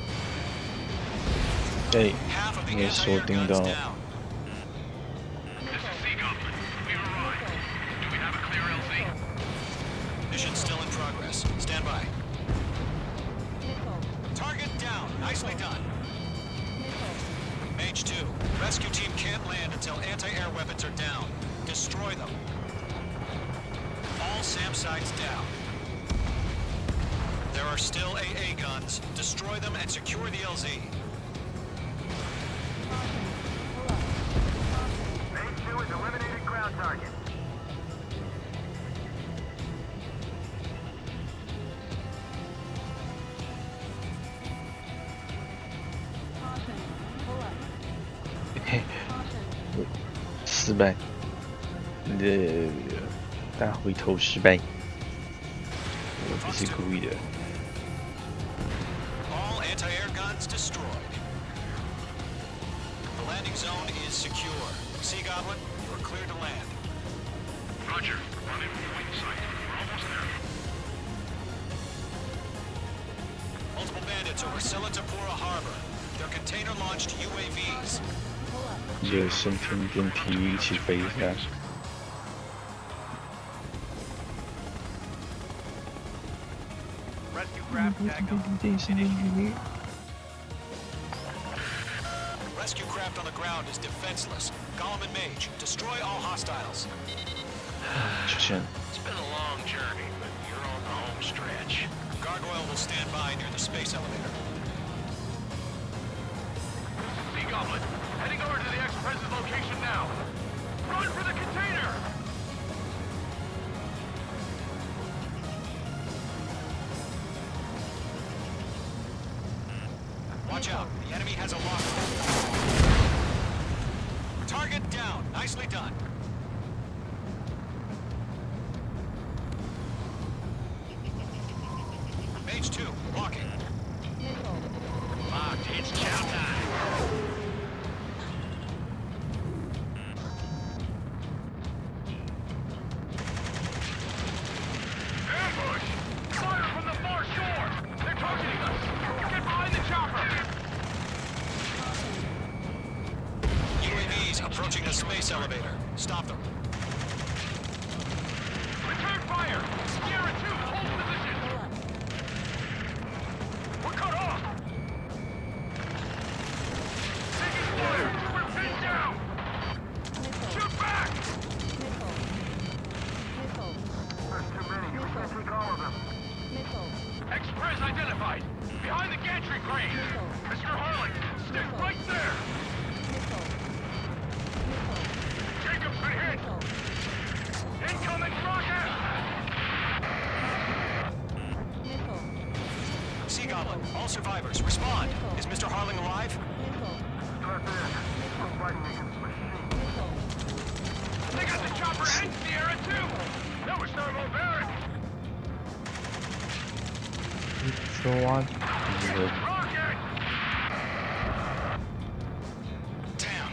哎， Half of the 没锁 anti-air 定 guns 到。 down. This is Sea Goblin. We've arrived. Do we have a clear LZ? Mission still in progress. Stand by. Missile. Target down. Nicely done. Missile. H2, rescue team can't land until anti-air weapons are down. Destroy them. All SAM sites down. There are still AA guns. Destroy them and secure the LZ. Phase 2 is eliminated ground target. Caution. Pull up. 嘿， Caution. 失败。你的大回头失败。我不是故意的。 All anti-air guns destroyed. The landing zone is secure. Sea Goblin, you are clear to land. Roger. Rendezvous point site. We're almost there. Multiple bandits over Selatapura Harbor. They're container-launched UAVs. 就升天电梯一起飞一下。 Rescue craft tag on. Rescue craft on the ground is defenseless. Golem and Mage, destroy all hostiles. 出现。 It's been a long journey, but you're on the home stretch. Gargoyle will stand by near the space elevator. Sea Goblin, heading over to the ex-president's location now. Run for the container! Watch out, the enemy has a locker. Target down, nicely done. Mage 2, walking. Missile. Locked, it's chow time. Ambush! Fire from the far shore! They're targeting us! Get behind the chopper! UAVs approaching the space elevator. Stop them. Return fire! Sierra 2, hold position! We're cut off! Taking fire! We're pinned down! Shoot back! Missile. Missile. There's too many. We can't take all of them. Missile. Express identified! Behind the gantry crane! Mr. Harlan, stick right there! Missile. Jacob's been hit! Incoming rocket! Missile. Sea Goblin, all survivors, respond. Is Mr. Harling alive? Missile. Strap in. We're fighting against machines. Missile. They got the chopper and Sierra too! That was thermobaric! What? Rocket! Damn.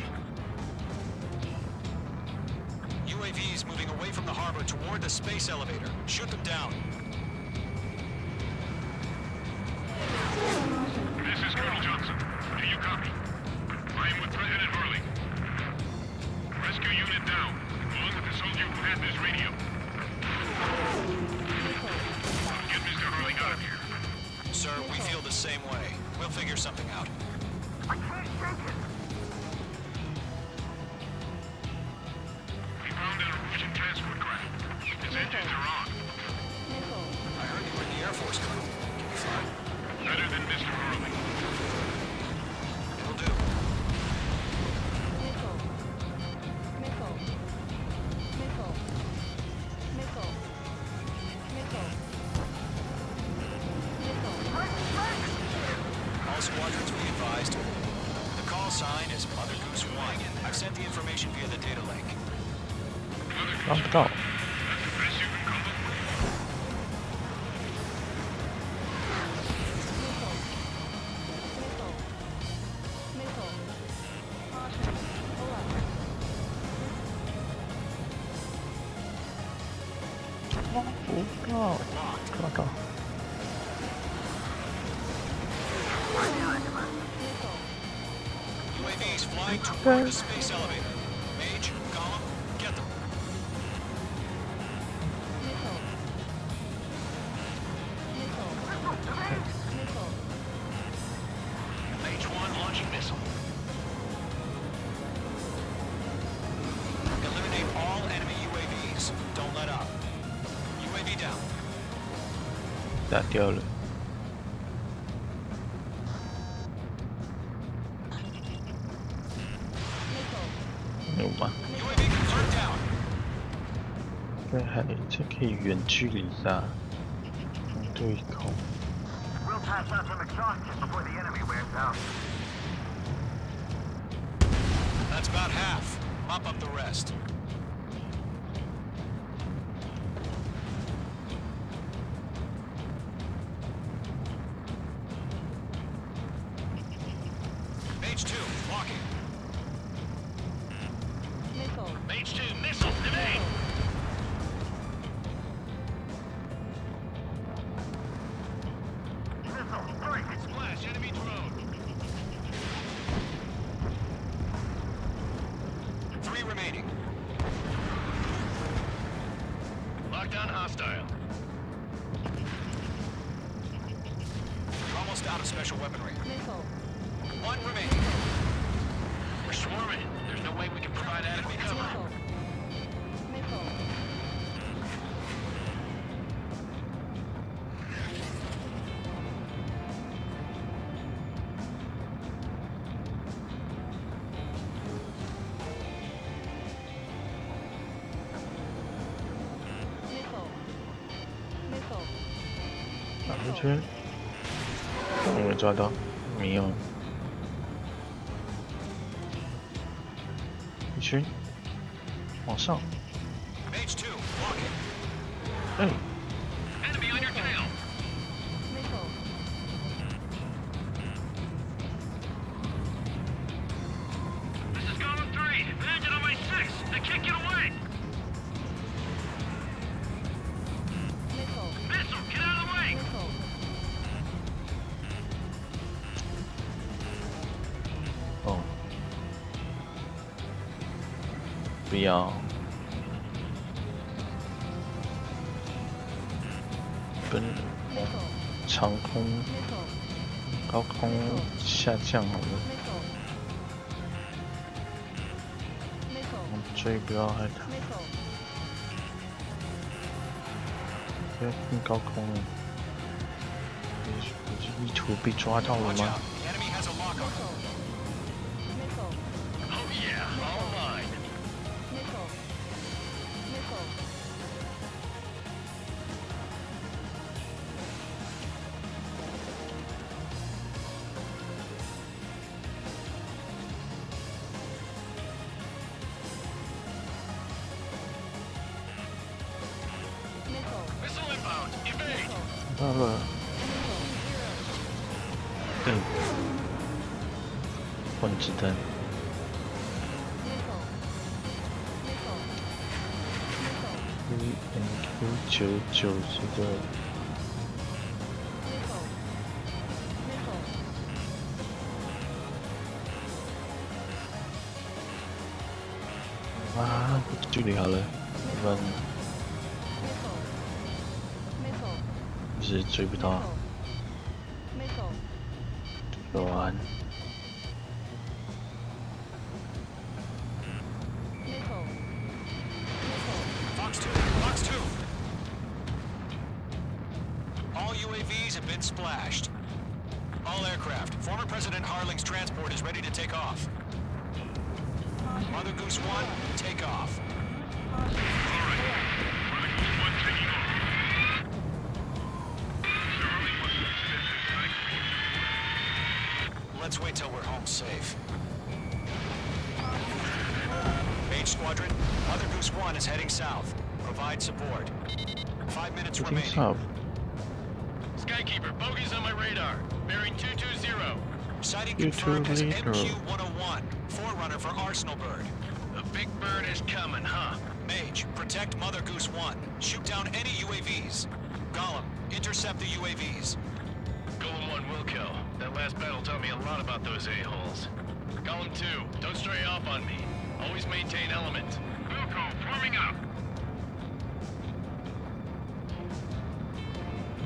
UAVs moving away from the harbor toward the space elevator. Shoot them down. This is Colonel Johnson. Do you copy? I am with President Harley. Rescue unit down, along with the soldier who had this radio. Get Mr. Harley out of here. Sir, figure something out. I can't shake it. We found an Erusian transport craft. Its engines are on. I heard you were in the Air Force, Colonel. Can you fly? Better than Mr. Hurley. It'll do. All squadrons be advised. The call sign is Mother Goose 1. I've sent the information via the data link. 抓不到。 看到。 UAVs flying toward the space elevator. Mage, column, get them. Mage 1 launching missile. Eliminate all enemy UAVs. Don't let up. UAV down. 打掉了。 有吗？这可以远距离的对空。 We'll pass out some exhaustion before the enemy wears out. That's about half. Mop up the rest. Mage 2, walking. Mage 2, missile, evade! Missile, break it! Splash, enemy drone! 3 remaining. Lockdown hostile. You're almost out of special weaponry. 1 remaining. We're swarming. There's no way we can provide adequate cover. Missile. 打出去。有没有抓到？没有。一群，往上。 Mage 2, walking. 哎。 Enemy on your tail. Missile. This is Golem 3. Bandit on my 6. They can't get away. Missile. Missile, get out of the way. Missile. 哦。不要。本长空、高空下降好了。我追不要害他。不要更高空了。意图被抓到了吗？ Enemy has a lockup. Oh yeah, all mine. Missile. Missile. Missile inbound. Evade. 到了。对。换子弹。 UNQ99这个。 啊，距离好了，不然一直追不到。完。Fox 2, Fox 2. All UAVs have been splashed. All aircraft. Former President Harling's transport is ready to take off. Mother Goose 1, take off. Let's wait till we're home safe. Mage Squadron, Mother Goose 1 is heading south. Provide support. 5 minutes remaining. Skykeeper, bogeys on my radar. Bearing 220. Sighting confirmed as MQ-101, forerunner for Arsenal Bird. The big bird is coming, huh? Mage, protect Mother Goose 1. Shoot down any UAVs. Gollum, intercept the UAVs. Golem 1 will kill. That last battle taught me a lot about those a-holes. Golem 2, don't stray off on me. Always maintain element. Wilco, forming up.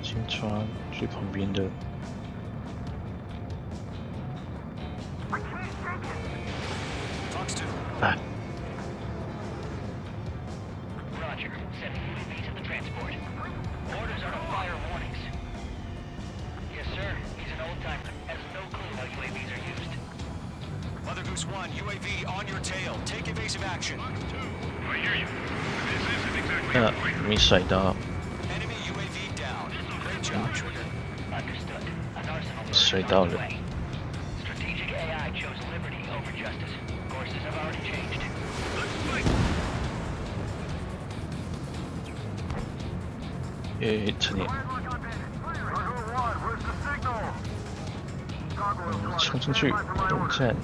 先抓最旁边的。 Fox 2. 哎。 Roger. Sending UAV to the transport. Orders are to fire warnings. Yes, sir. He's an old-timer. Has no clue how UAVs are used. Mother Goose 1, UAV on your tail. Take evasive action. Fox 2, I hear you. This isn't exactly没甩到。 Enemy UAV down. Great job, Trigger. Understood. An arsenal bird 甩 is 到 on 了。 its way. Strategic AI chose liberty over justice. Courses have already changed. Let's fight. 成年。冲进去，等战。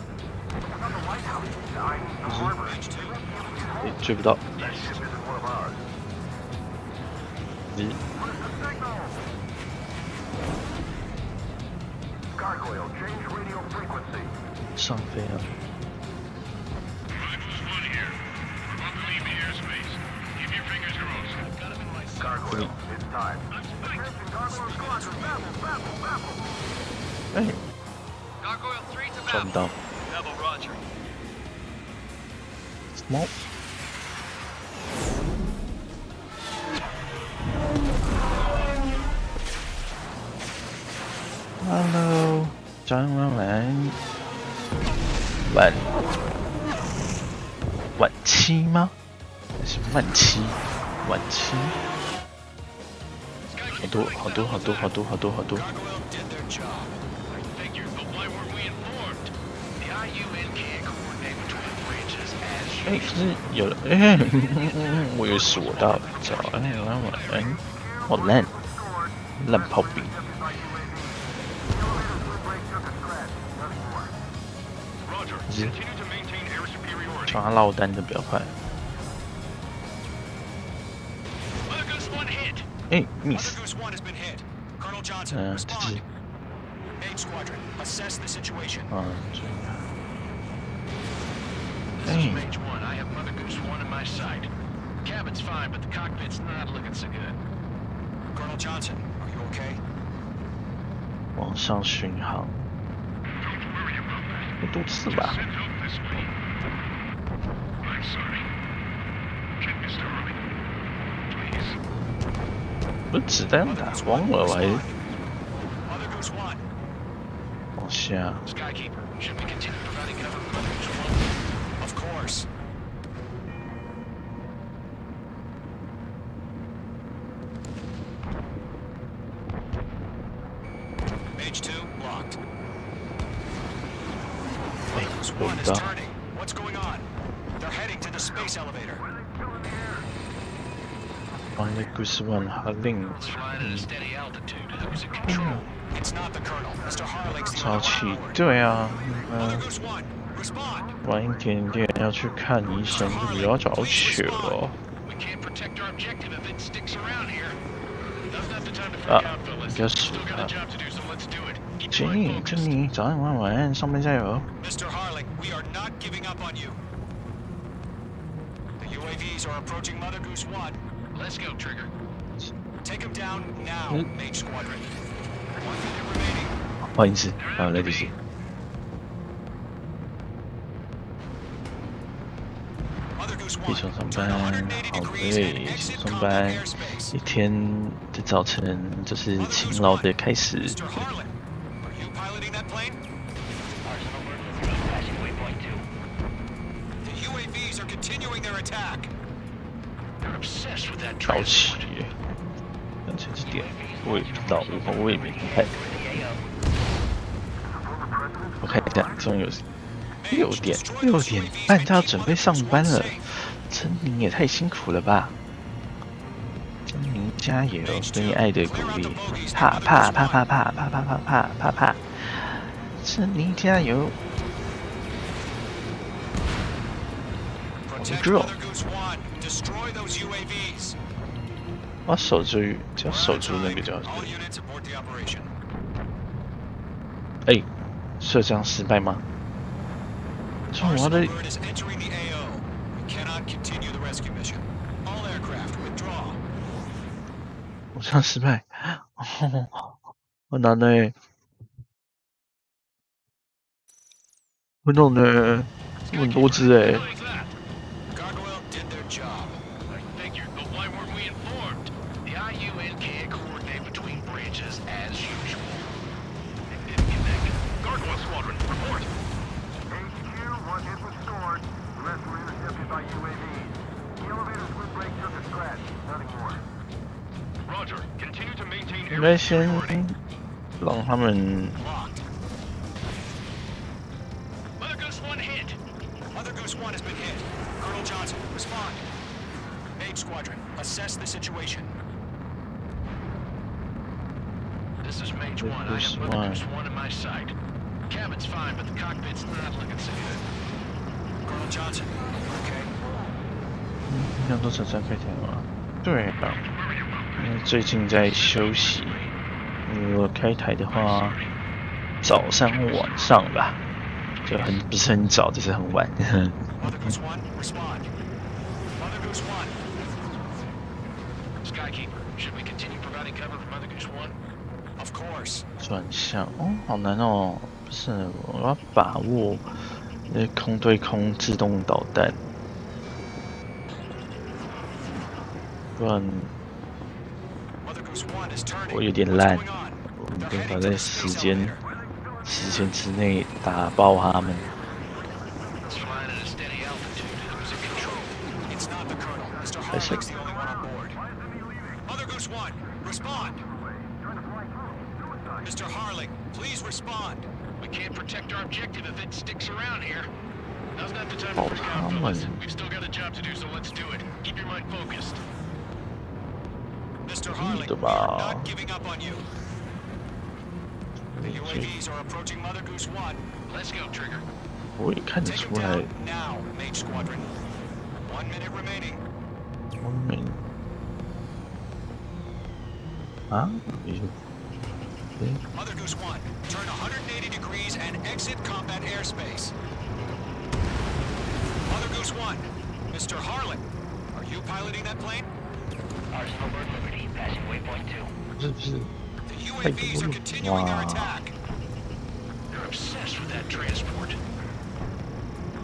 追不到。上飞了。 Gargoyle, it's time. 哎， Gargoyle 3 to 抓不到。 Double Roger. Smoke。Hello， 张婉晚期吗？是晚期，晚期。好多。 哎，可是有了，哎，我以为是我到脚，好烂，烂炮兵。抓他落单的比较快。哎 ，miss。这只。This is Mage 1. I have Mother Goose 1 in my sight. Cabin's fine, but the cockpit's not looking so good. Colonel Johnson, are you okay? 往上巡航。有多次吧？不是子弹打光了，我还往下。 Skykeeper, should we continue providing cover for Mother Goose 1? Of course. Mage 2 blocked. Mother 1 is turning. What's going on? They're heading to the space elevator. Mother Goose 1 Harling。 It's flying at a steady altitude. Who's in control? It's not the Colonel. Mr. Harling's the 超气 only one on board. 对啊， Mother Goose 1, respond. 晚一点点要去看医生，比较早起哦。 We can't protect our objective if it sticks around here. Now's not the time to freak 啊 out, fellas. 比较 We've 死 still got 啊 a！job to do, so let's do it. Keep 建 your 议 mind 祝 focused. 你早安晚安，上班加油！ Mr. Harling, we are not giving up on you. The UAVs are approaching Mother Goose 1. Let's go, Trigger. Take them down now, Mage Squadron. 1 minute remaining. 换一次，好，来继续。起床上班，好累，起床上班，一天的早晨就是勤劳的开始。早起，两千几点？我也不知道，我也没看。我看一下，终于有6点半就要准备上班了。陈宁也太辛苦了吧！陈宁加油，对你爱的鼓励，啪啪啪啪啪啪啪啪啪啪啪！陈宁加油！girl， 我要守住，只要守住那个就好。哎，射枪失败吗？说我的。我这样失败，好难呢，很难呢，很多只哎。应该先让他们。Mother Goose 1 has been hit. Colonel Johnson, respond. Mage Squadron, assess the situation. This is Mage 1. I have Mother Goose 1 in my sight. Cabin's fine, but the cockpit's not looking so good. Colonel Johnson, okay? 要多少才开天啊？对啊，因为最近在休息。如果开台的话，早上晚上吧，就不是很早，就是很晚。Mother Goose 1, respond. Mother Goose 1. Skykeeper, should we continue providing cover for Mother Goose 1? Of course. 转向哦，好难哦，不是，我要把握那空对空自动导弹，不然我有点烂，我没办法在时间之内打爆他们。还是。Mother Goose 1, respond. Mr. Harling, please respond. We can't protect our objective if it sticks around here. Now's not the time to freak out, fellas. We've still got a job to do, so let's do it. Keep your mind focused. Mr. Harling, we are not giving up on you. The UAVs are approaching Mother Goose 1. Let's go, Trigger. 我也看得出来。Now, Mage Squadron. 1 minute remaining. 1 minute. 啊？ Mother Goose 1, turn 180 degrees and exit combat airspace. Mother Goose 1, Mr. Harlan, are you piloting that plane? Arsenal Bird Liberty, passing waypoint 2. The UAVs are continuing their attack. They're obsessed with that transport.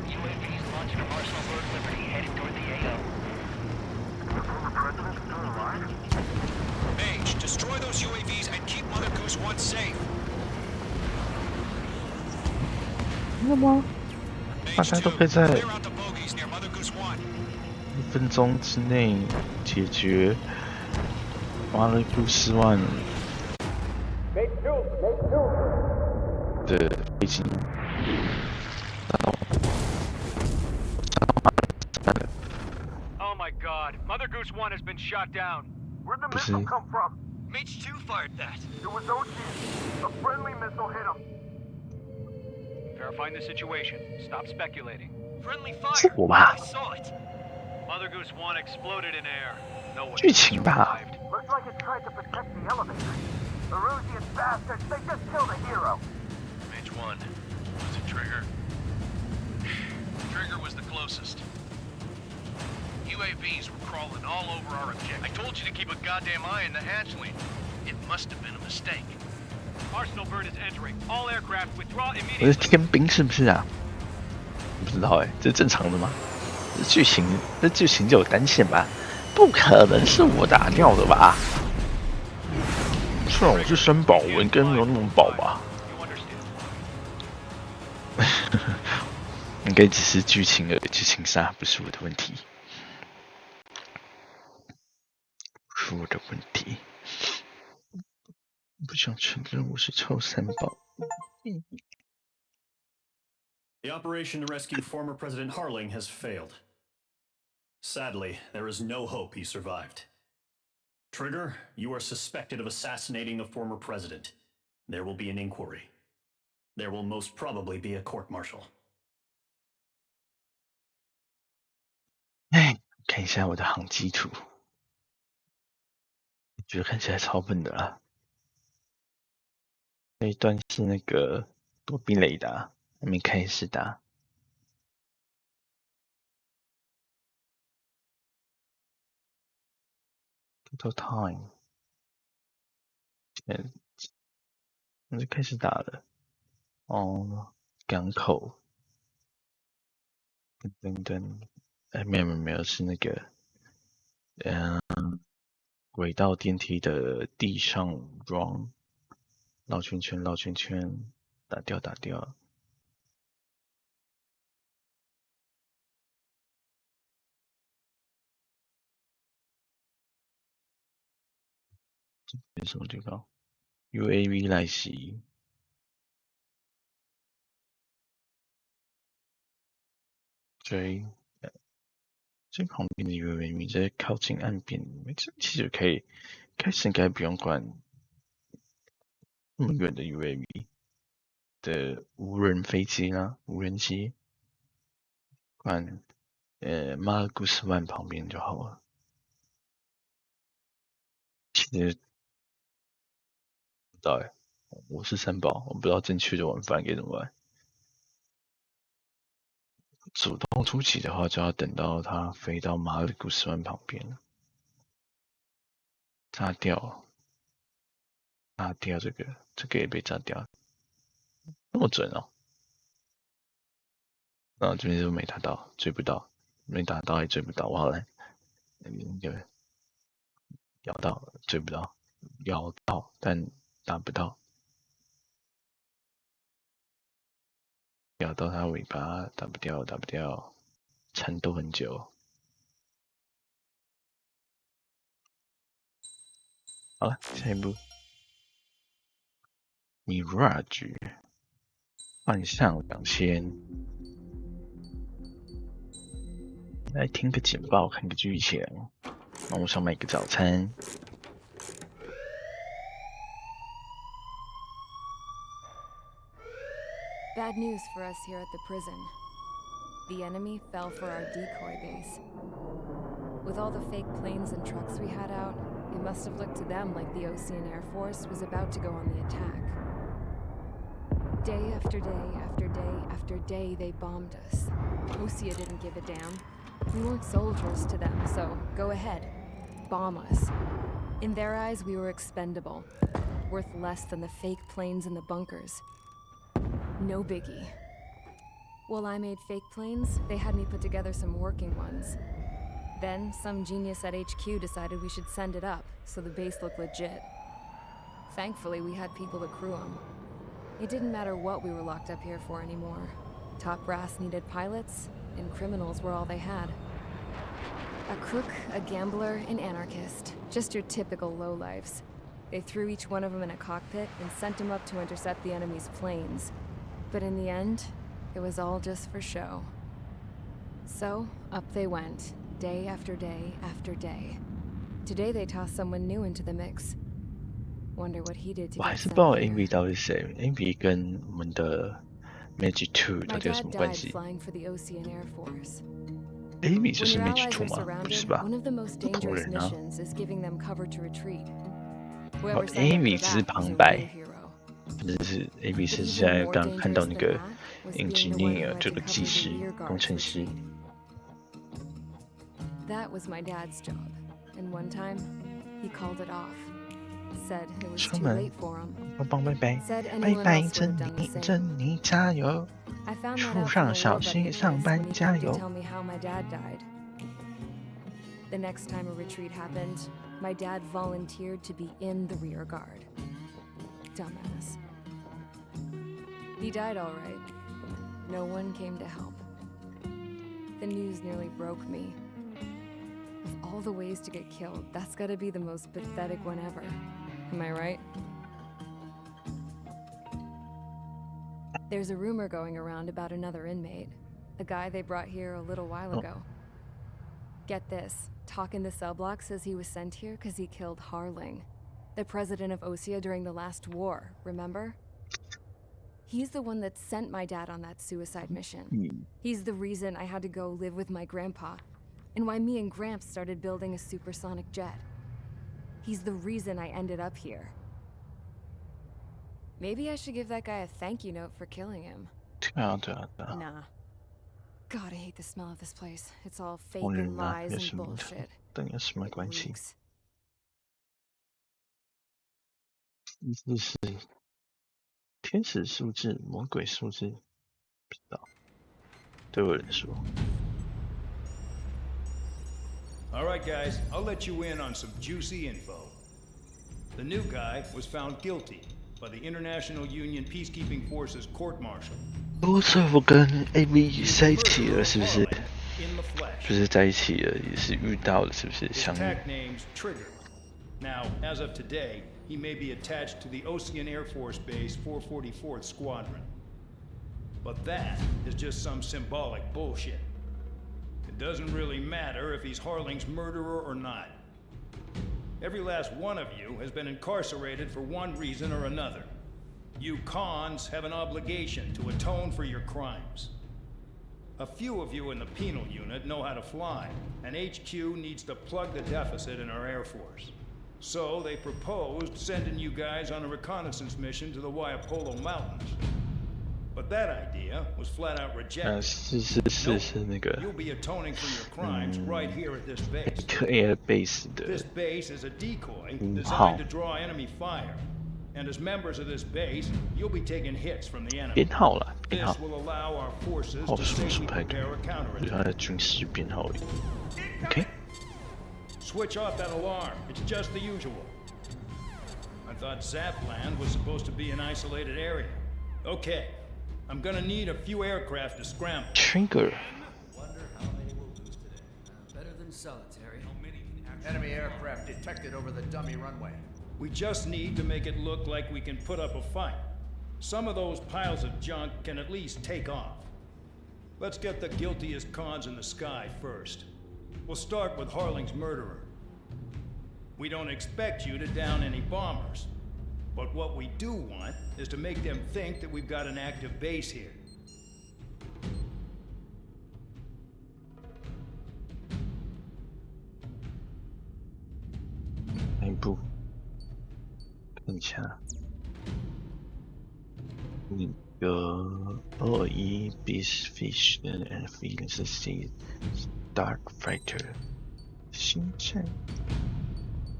UAVs launching from Arsenal Bird Liberty, heading toward the AO. The former president still alive? Mage, destroy those UAVs and keep Mother Goose 1 safe. 真的吗？大家都可以在1分钟之内解决马勒库斯万的飞机。Oh my God! Mother Goose 1 has been shot down. Where'd the missile come from? Mage 2 fired that. It was OG. A friendly missile hit him. Verifying the situation. Stop speculating. Friendly fire. I saw it. Mother Goose 1 exploded in air. No one survived. Looks like it tried to protect the elevator. Erusian bastards, they just killed a hero. Mage 1. Was it Trigger? Trigger was the closest. UAVs were crawling all over our objective. I told you to keep a goddamn eye on the hatchling. It must have been a mistake. Arsenal bird is entering. All aircraft withdraw 我是 immediately. 天兵是不是啊？不知道这是正常的吗？这剧情就有单线吧？不可能是我打掉的吧？虽然我是三宝，我应该没有那么饱吧？应该只是剧情杀，不是我的问题，不是我的问题。不想承认我是臭三宝。The operation to rescue former President Harling has failed. Sadly, there is no hope he survived. Trigger, you are suspected of assassinating the former president. There will be an inquiry. There will most probably be a court-martial. 看一下我的航机图，我觉得看起来超笨的啦。这一段是那个躲避雷达，还没开始打。Total time， 那就开始打了。哦，港口，等，没有，是那个，轨道电梯的地上 run， 绕圈圈，打掉。这是什么地方 ？UAV 来袭。追旁边的 UAV 在靠近岸边，这其实可以开始应该不用管那么远的 UAV 的无人飞机啦，无人机，管马尔古斯湾旁边就好了。其实不知道我是三宝，我不知道正确的玩法该怎么玩。主动出击的话，就要等到它飞到马尔古斯湾旁边了。炸掉这个也被炸掉，那么准哦！然后这边就没打到，追不到，没打到也追不到，我好来，那个咬到追不到，咬到但打不到，咬到它尾巴打不掉，缠斗很久。好了，下一步 Mirage 幻象2000，来听个简报，看个剧情，网络上买个早餐。Bad news for us here at the prison. The enemy fell for our decoy base. With all the fake planes and trucks we had out, it must have looked to them like the Ocean Air Force was about to go on the attack. Day after day, they bombed us. Osea didn't give a damn. We weren't soldiers to them, so go ahead. Bomb us. In their eyes, we were expendable. Worth less than the fake planes in the bunkers. No biggie. While I made fake planes, they had me put together some working ones. Then, some genius at HQ decided we should send it up, so the base looked legit. Thankfully, we had people to crew them. It didn't matter what we were locked up here for anymore. Top brass needed pilots, and criminals were all they had. A crook, a gambler, an anarchist. Just your typical lowlifes. They threw each one of them in a cockpit and sent them up to intercept the enemy's planes. But in the end, it was all just for show. So, up they went, day after day after day. Today they tossed someone new into the mix. Wonder what he did to 我还 get 是不知道 sent here. Envy 到底是谁 ，Envy 跟我们的 Magic 2 到 My 底有什 dad 么关 died 系 flying for the Ocean Air Force. ？Envy 就 When 是 your Magic allies 2 are 吗？不是 surrounded, 吧？ one of the most 不同 dangerous 人啊。 missions is giving them cover to retreat. 哦 Whoever signed up ，Envy for 只是 that was 旁 a 白 real，hero. 就是 Envy But 是 even 现在 more 刚看到 dangerous 那 than 个 that was being the one who engineer， had 这 to 个 cover 技 the 师 rear 工 guard's 程师。 retreat. That was my dad's job, and one time, he called it off. Said it was 出 too 门 late for him. 帮帮拜拜 Said 拜 anyone 拜， else would 珍 have done the 妮 same. 珍妮加油！ I found that 路 out 上 from a 小 war vet 心 Nicholas 上 when 班 he 加 came to 油 tell me how my dad died. The next time a retreat happened, my dad volunteered to be in the rear guard. Dumbass. He died all right. No one came to help. The news nearly broke me. Of all the ways to get killed, that's gotta be the most pathetic one ever. Am I right? There's a rumor going around about another inmate. A guy they brought here a little while ago. Get this. Talk in the cell block says he was sent here because he killed Harling, the president of Osea during the last war, remember? He's the one that sent my dad on that suicide mission. He's the reason I had to go live with my grandpa, and why me and Gramps started building a supersonic jet. He's the reason I ended up here. Maybe I should give that guy a thank you note for killing him. 对啊，对啊，对啊。 Nah. God, I hate the smell of this place. It's all fake 红 and 人啊， lies 有 and 什么 bullshit. 跟你有什么 It 关系？ reeks. 意思是天使数字、魔鬼数字，不知道。都有人说。 All right, guys, I'll let you in on some juicy info. The new guy was found guilty by the International Union Peacekeeping Forces court-martial. 不是我跟 AV 在一起了，是不是？就是在一起了，也是遇到了，是不是？ His 相遇。 attack name's Trigger. Now, as of today, he may be attached to the Ocean Air Force Base 444th Squadron. But that is just some symbolic bullshit. It doesn't really matter if he's Harling's murderer or not. Every last one of you has been incarcerated for one reason or another. You cons have an obligation to atone for your crimes. A few of you in the penal unit know how to fly, and HQ needs to plug the deficit in our Air Force. So they proposed sending you guys on a reconnaissance mission to the Waiapolo Mountains. But that idea was flat out rejected. 是那个 You'll be atoning for your crimes right here at this base. Air Base 的 This base is a decoy 5号 designed to draw enemy fire. And as members of this base, you'll be taking hits from the enemy. 编号啦，编 This 号。 will allow our forces 号 to 数 safely 不太对， prepare a 就是 counterattack. 它的军事编号而已。OK， Switch off that alarm. It's just the usual. I thought Zapland was supposed to be an isolated area. Okay, I'm gonna need a few aircraft to scramble. Trigger. Wonder how many we'll lose today. Better than solitary. Enemy aircraft detected over the dummy runway. We just need to make it look like we can put up a fight. Some of those piles of junk can at least take off. Let's get the guiltiest cons in the sky first. We'll start with Harling's murderer. We don't expect you to down any bombers. But what we do want is to make them think that we've got an active base here. 哪一部？看一下。那个221 Beast Fish and Feelings Sea Starfighter 星战，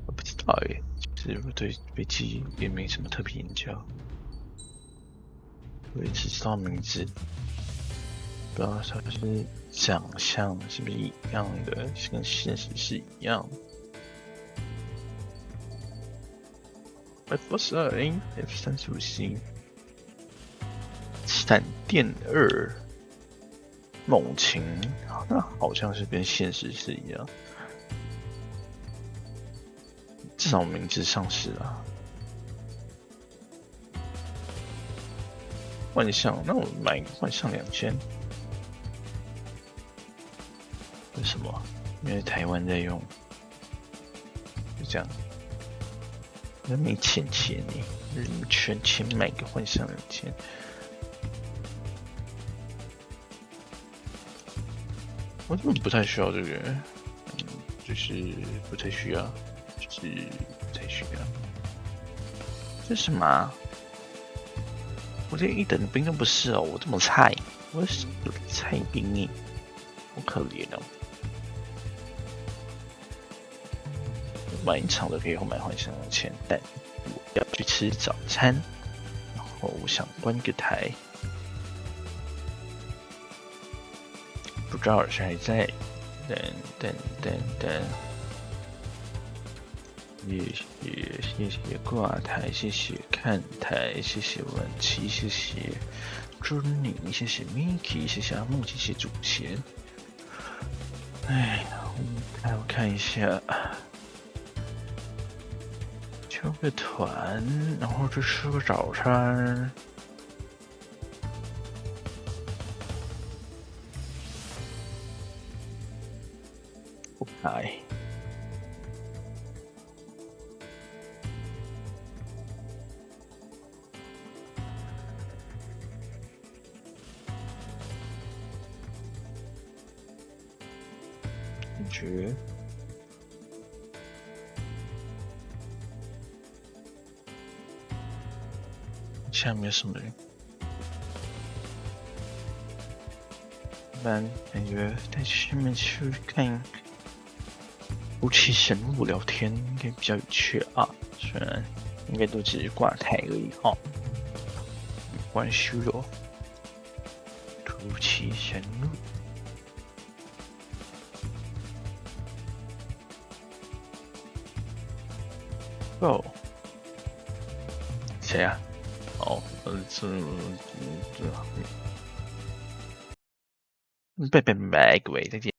我不知道耶，其实我对飞机也没什么特别研究，我也只知道名字，不知道它是长相是不是一样的，跟现实是一样。F2F345C 闪电2猛禽，那好像是跟现实是一样，至少名字上市了。幻象，那我买个幻象2000，为什么？因为台湾在用，就这样。那没钱呢，全钱买个幻象2000。我根本不太需要这个，就是不太需要，就是不太需要。这是什么啊？我连一等兵都不是哦，我这么菜，我是菜兵耶，好可怜哦。满场的可以购买幻想的钱，但我要去吃早餐，然后我想关个台，不知道老师还在，等。谢谢挂台，谢谢看台，谢谢晚期，谢谢朱宁，谢谢 Miki， 谢谢阿木，谢谢主钱。哎，我看一下，揪个团，然后去吃个早餐。不开。觉下面什么人？不然感觉带去面去看夫妻神物聊天应该比较有趣啊，虽然应该都只是挂台而已哦，没关系咯。夫妻神物。哦，谁啊？哦，拜拜，各位，再见。